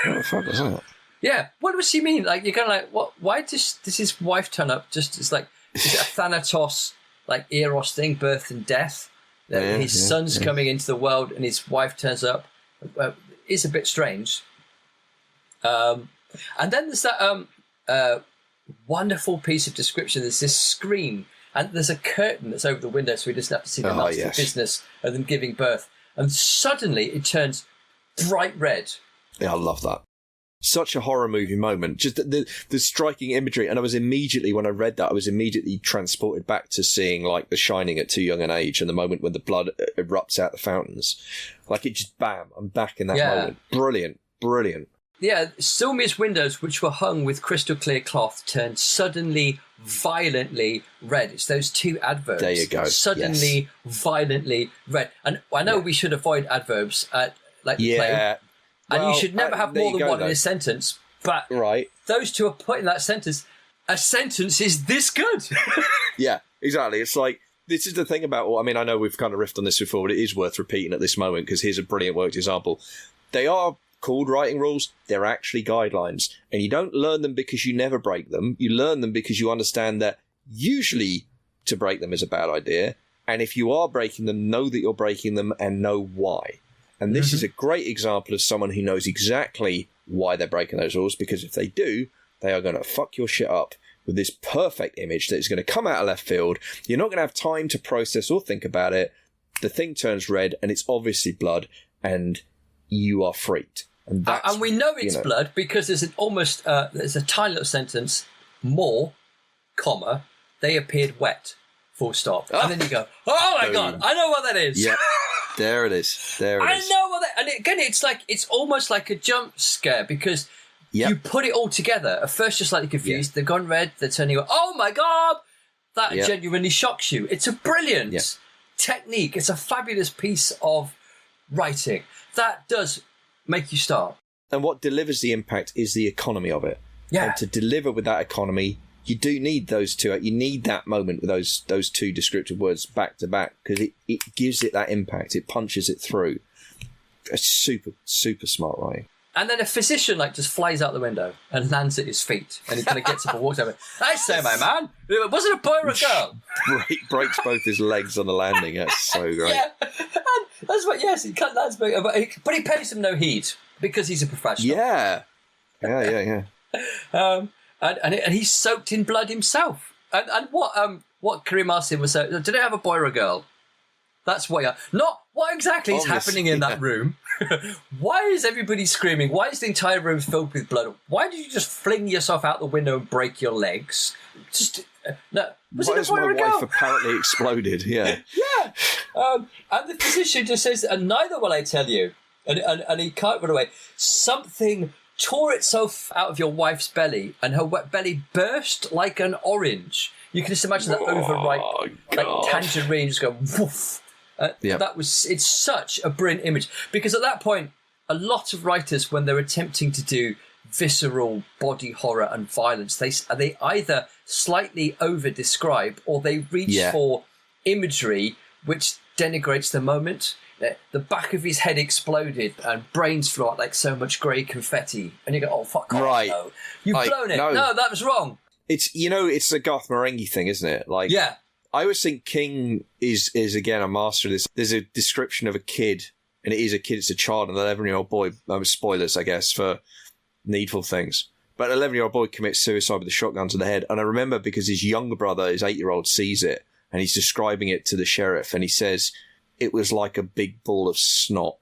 What the fuck was that? Yeah. What does she mean? Like, you're kind of like, what? Why does his wife turn up? Just, it's like, is it a Thanatos, like, Eros thing, birth and death? His son's coming into the world and his wife turns up. It's a bit strange. And then there's that wonderful piece of description. There's this screen and there's a curtain that's over the window so we just have to see the nasty business of them giving birth. And suddenly it turns bright red. Yeah, I love that. Such a horror movie moment. Just the striking imagery. And I was immediately, when I read that, I was immediately transported back to seeing, like, The Shining at too young an age and the moment when the blood erupts out the fountains. Like, it just, bam, I'm back in that moment. Brilliant. Yeah, Sylmia's windows, which were hung with crystal clear cloth, turned suddenly violently red. It's those two adverbs. There you go. Suddenly, violently red. And I know we should avoid adverbs like the play. And you should never have more than one in a sentence. But those two are put in that sentence. A sentence is this good. Yeah, exactly. It's like, this is the thing about, I mean, I know we've kind of riffed on this before, but it is worth repeating at this moment because here's a brilliant worked example. They are called writing rules. They're actually guidelines. And you don't learn them because you never break them. You learn them because you understand that usually to break them is a bad idea. And if you are breaking them, know that you're breaking them and know why. And this is a great example of someone who knows exactly why they're breaking those rules, because if they do, they are going to fuck your shit up with this perfect image that is going to come out of left field. You're not going to have time to process or think about it. The thing turns red and it's obviously blood and you are freaked. And we know it's blood because there's there's a tiny little sentence, more, comma, they appeared wet, full stop. And then you go, oh my God, I know what that is. Yeah. There it is. There it is. I know what that, and again, it's almost like a jump scare because you put it all together. At first, you're slightly confused. They've gone red. They're turning. Oh my god! That genuinely shocks you. It's a brilliant technique. It's a fabulous piece of writing that does make you start. And what delivers the impact is the economy of it. Yeah. And to deliver with that economy, you do need those two. You need that moment with those two descriptive words back to back because it gives it that impact. It punches it through. It's super, super smart writing. And then a physician just flies out the window and lands at his feet, and he kind of gets up and walks over. I say, my man, was it a boy or a girl? Breaks both his legs on the landing. That's so great. Yeah, and that's what. Yes, he can't land, but he pays him no heed because he's a professional. Yeah. And he's soaked in blood himself. And what Karim asked him was, did they have a boy or a girl? That's what. Not what exactly is happening in that room. Why is everybody screaming? Why is the entire room filled with blood? Why did you just fling yourself out the window and break your legs? No. Was it a boy or a girl? My wife apparently exploded. Yeah. Yeah. And the physician just says, and neither will I tell you. And he can't run away. Something tore itself out of your wife's belly, and her wet belly burst like an orange. You can just imagine that overripe tangerine just go woof. It's such a brilliant image because at that point, a lot of writers, when they're attempting to do visceral body horror and violence, they either slightly over describe or they reach for imagery which denigrates the moment. The back of his head exploded and brains flew out like so much grey confetti, and you go, "Oh fuck off! Right. No, you've blown it. No, that was wrong." It's the Garth Marenghi thing, isn't it? I always think King is again a master of this. There's a description of a kid, and it is a kid. It's a child, an 11-year-old boy. Spoilers, I guess, for Needful Things. But an 11-year-old boy commits suicide with a shotgun to the head, and I remember because his younger brother, his 8-year-old, sees it, and he's describing it to the sheriff, and he says it was like a big ball of snot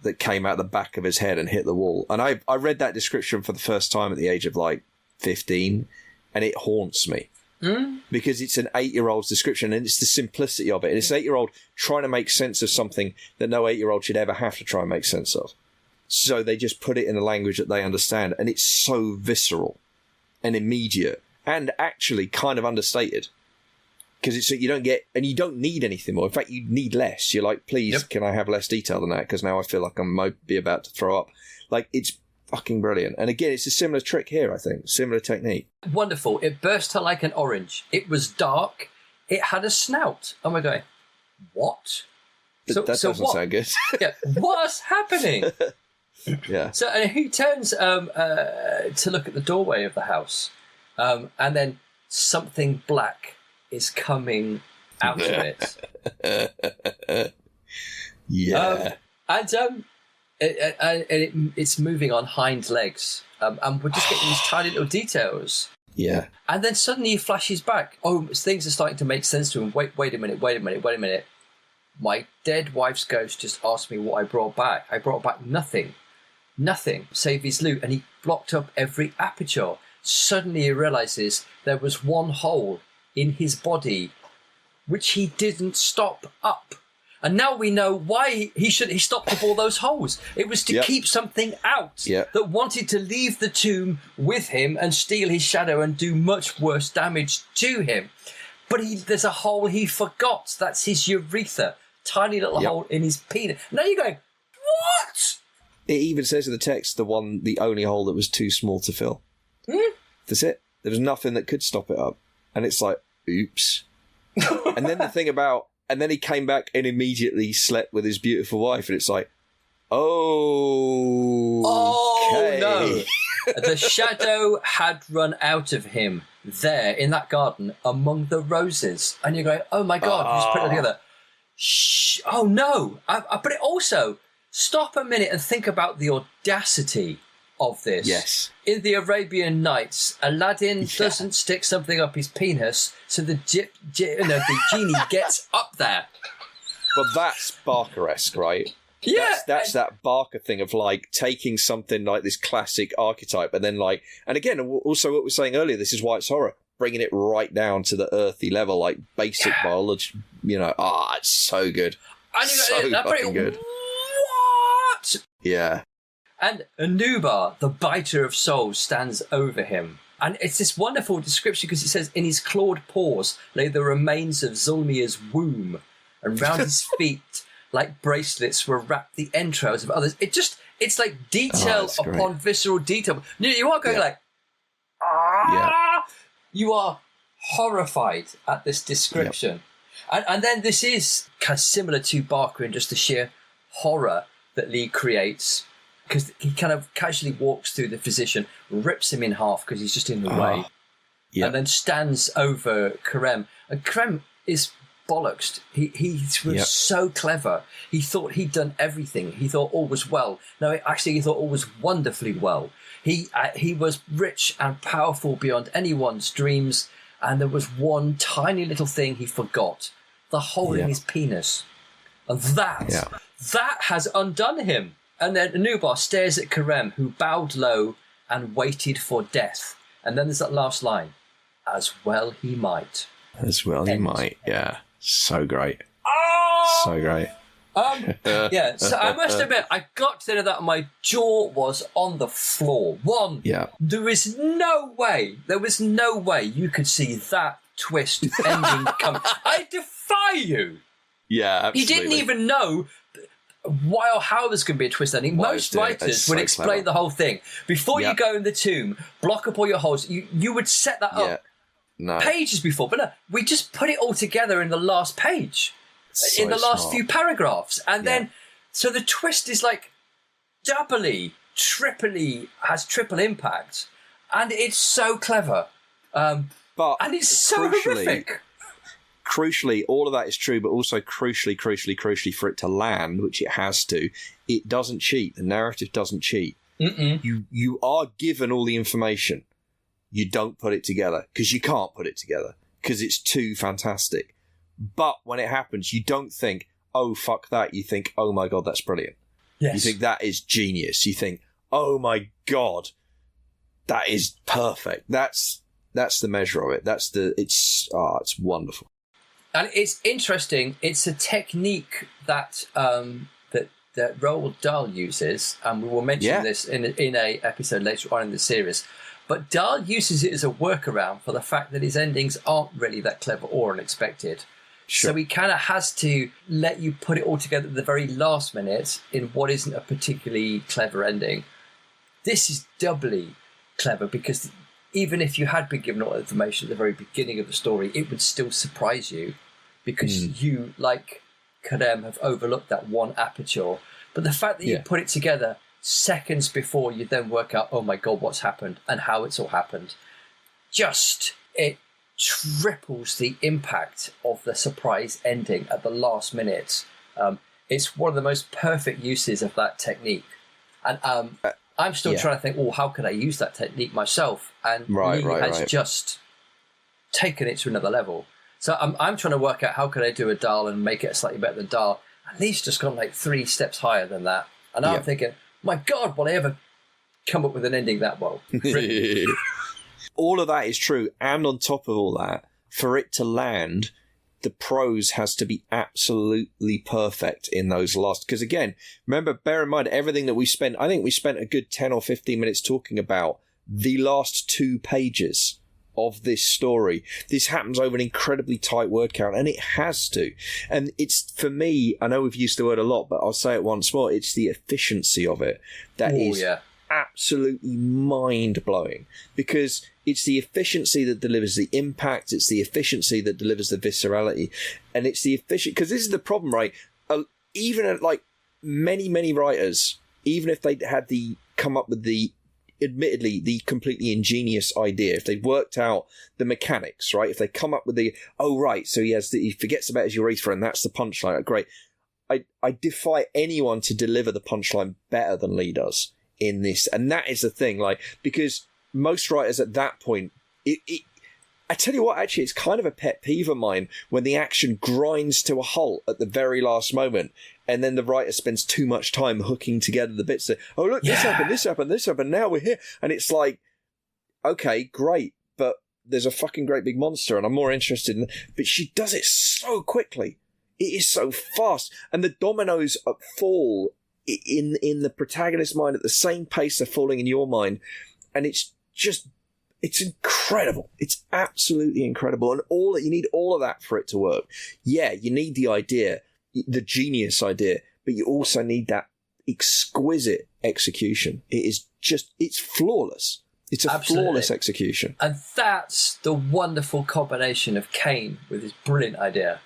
that came out the back of his head and hit the wall. And I read that description for the first time at the age of 15, and it haunts me. Because it's an 8-year-old's description, and it's the simplicity of it. And it's an 8-year-old trying to make sense of something that no 8-year-old should ever have to try and make sense of. So they just put it in a language that they understand, and it's so visceral and immediate and actually kind of understated. Because you don't get, and you don't need anything more. In fact, you need less. You're like, please, can I have less detail than that? Because now I feel like I might be about to throw up. It's fucking brilliant. And again, it's a similar trick here, I think. Similar technique. Wonderful. It burst her like an orange. It was dark. It had a snout. Oh my God. What? That doesn't sound good. What's happening? Yeah. So and he turns to look at the doorway of the house. And then something black is coming out of it. Yeah. It's moving on hind legs. And we're just getting these tiny little details. Yeah. And then suddenly he flashes back. Oh, things are starting to make sense to him. Wait a minute. My dead wife's ghost just asked me what I brought back. I brought back nothing, save his loot. And he blocked up every aperture. Suddenly he realizes there was one hole in his body which he didn't stop up. And now we know why he stopped up all those holes. It was to keep something out that wanted to leave the tomb with him and steal his shadow and do much worse damage to him. But there's a hole he forgot. That's his urethra. Tiny little hole in his penis. Now you're going, what? It even says in the text, the only hole that was too small to fill. That's it. There was nothing that could stop it up. And it's like, oops. And then the thing about, and then he came back and immediately slept with his beautiful wife. And it's like, okay. No. The shadow had run out of him there in that garden among the roses. And you're going, oh my God, you just put it together. Shh. Oh no. But it also, stop a minute and think about the audacity of this. Yes. In the Arabian Nights, Aladdin doesn't stick something up his penis, so the genie gets up there. Well, that's Barker-esque, right? Yeah. That's that Barker thing of taking something like this classic archetype and then and again, also what we were saying earlier, this is why it's horror, bringing it right down to the earthy level, like basic biology, it's so good. And So fucking good. What? Yeah. And Anubar, the biter of souls, stands over him. And it's this wonderful description because it says, in his clawed paws lay the remains of Zulmia's womb, and round his feet, like bracelets, were wrapped the entrails of others. It's like detail upon visceral detail. You are going like, You are horrified at this description. Yep. And then this is kind of similar to Barker in just the sheer horror that Lee creates, because he kind of casually walks through the physician, rips him in half because he's just in the way, and then stands over Karem. And Karem is bollocksed. He was so clever. He thought he'd done everything. He thought all was well. No, actually, he thought all was wonderfully well. He was rich and powerful beyond anyone's dreams, and there was one tiny little thing he forgot: the hole in his penis, and that has undone him. And then Anubar stares at Karem, who bowed low and waited for death. And then there's that last line: "As well he might." As well he might. Yeah, so great. Oh! So great. So I must admit, I got to the end of that and my jaw was on the floor. There was no way you could see that twist ending coming. I defy you. Yeah, absolutely. You didn't even know why or how there's going to be a twist ending. Most writers would explain the whole thing. Before you go in the tomb, block up all your holes, you would set that up pages before. But no, we just put it all together in the last page. In the last few paragraphs. And then, so the twist is like doubly, triply, has triple impact. And it's so clever. And it's so horrific. Crucially, all of that is true, but also crucially for it to land, which it has to, it doesn't cheat. The narrative doesn't cheat. You are given all the information. You don't put it together, because you can't put it together, because it's too fantastic. But when it happens, you don't think, oh, fuck that. You think, oh, my God, that's brilliant. Yes. You think that is genius. You think, oh, my God, that is perfect. That's the measure of it. It's wonderful. And it's interesting. It's a technique that that Roald Dahl uses, and we will mention this in a episode later on in the series. But Dahl uses it as a workaround for the fact that his endings aren't really that clever or unexpected. Sure. So he kind of has to let you put it all together at the very last minute in what isn't a particularly clever ending. This is doubly clever because even if you had been given all the information at the very beginning of the story, it would still surprise you because you, like Karem, have overlooked that one aperture. But the fact that you put it together seconds before you then work out, oh my God, what's happened and how it's all happened, it triples the impact of the surprise ending at the last minute. It's one of the most perfect uses of that technique. And I'm still trying to think, how could I use that technique myself? And Lee has just taken it to another level. So I'm trying to work out how could I do a Dahl and make it slightly better than Dahl. And Lee's just gone like 3 steps higher than that. And I'm thinking, my God, will I ever come up with an ending that well? All of that is true. And on top of all that, for it to land, the prose has to be absolutely perfect in those last... Because again, remember, bear in mind, everything that we spent... I think we spent a good 10 or 15 minutes talking about the last 2 pages of this story. This happens over an incredibly tight word count, and it has to. And it's, for me, I know we've used the word a lot, but I'll say it once more, it's the efficiency of it that is absolutely mind-blowing, because it's the efficiency that delivers the impact, it's the efficiency that delivers the viscerality, and it's the efficient... Because this is the problem, right? Even like many writers, even if they had come up with admittedly the completely ingenious idea, if they worked out the mechanics, right? If they come up with so he forgets about his urethra and that's the punchline, great. I defy anyone to deliver the punchline better than Lee does in this. And that is the thing, because most writers at that point, I tell you what, actually, it's kind of a pet peeve of mine when the action grinds to a halt at the very last moment, and then the writer spends too much time hooking together the bits that, oh, look, this happened, now we're here. And it's like, okay, great, but there's a fucking great big monster, and I'm more interested in... But she does it so quickly. It is so fast, and the dominoes fall in the protagonist's mind at the same pace they're falling in your mind, and it's incredible. It's absolutely incredible, and you need all of that for it to work. Yeah, you need the idea, the genius idea, but you also need that exquisite execution. It's flawless. It's a flawless execution. And that's the wonderful combination of Kane with his brilliant idea,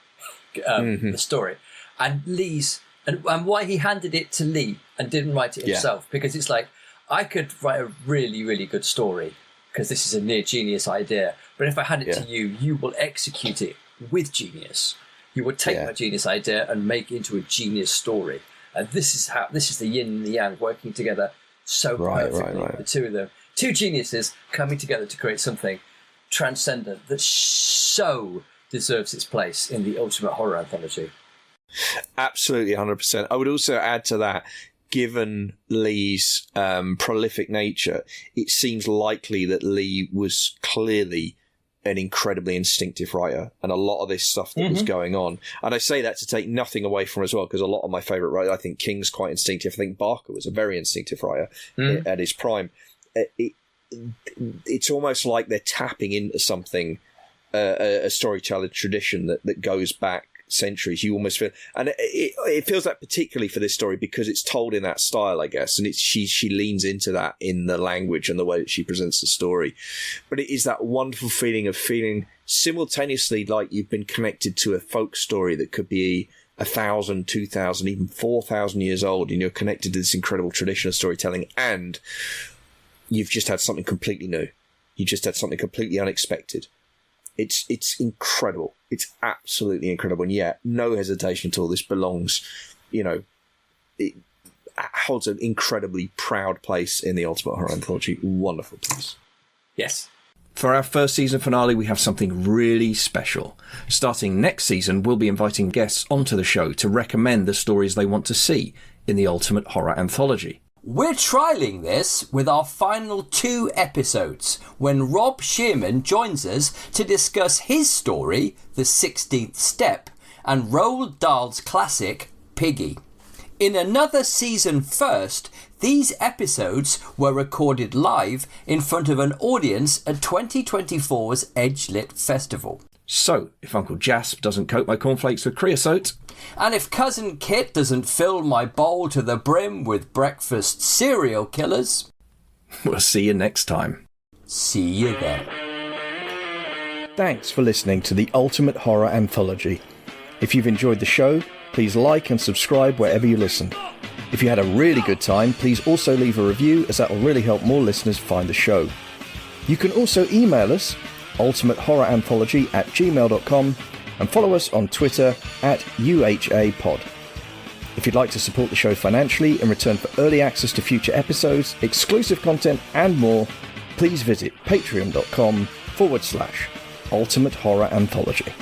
the story, and Lee's, and why he handed it to Lee and didn't write it himself. Because it's like, I could write a really, really good story because this is a near genius idea. But if I hand it to you, you will execute it with genius. You will take my genius idea and make it into a genius story. And this is the yin and the yang working together so perfectly. Right. The two of them. Two geniuses coming together to create something transcendent that so deserves its place in the ultimate horror anthology. Absolutely, 100%. I would also add to that, given Lee's prolific nature, it seems likely that Lee was clearly an incredibly instinctive writer, and a lot of this stuff that was going on. And I say that to take nothing away from him as well, because a lot of my favourite writers, I think King's quite instinctive. I think Barker was a very instinctive writer at his prime. It's almost like they're tapping into something, a storytelling tradition that goes back centuries. You almost feel, and it feels like particularly for this story because it's told in that style, I guess, and she leans into that in the language and the way that she presents the story. But it is that wonderful feeling of feeling simultaneously like you've been connected to a folk story that could be 1,000, 2,000, even 4,000 years old, and you're connected to this incredible tradition of storytelling, and you've just had something completely new. You just had something completely unexpected. It's incredible. It's absolutely incredible. And yeah, no hesitation at all. This belongs, it holds an incredibly proud place in the Ultimate Horror Anthology. Wonderful piece. Yes. For our first season finale, we have something really special. Starting next season, we'll be inviting guests onto the show to recommend the stories they want to see in the Ultimate Horror Anthology. We're trialling this with our final 2 episodes when Rob Shearman joins us to discuss his story, The 16th Step, and Roald Dahl's classic, Piggy. In another season first, these episodes were recorded live in front of an audience at 2024's Edgelit Festival. So, if Uncle Jasper doesn't coat my cornflakes with creosote, and if Cousin Kit doesn't fill my bowl to the brim with breakfast serial killers, we'll see you next time. See you then. Thanks for listening to the Ultimate Horror Anthology. If you've enjoyed the show, please like and subscribe wherever you listen. If you had a really good time, please also leave a review, as that will really help more listeners find the show. You can also email us, ultimatehorroranthology@gmail.com, and follow us on Twitter @UHA Pod. If you'd like to support the show financially in return for early access to future episodes, exclusive content, and more, please visit patreon.com/Ultimate Horror Anthology.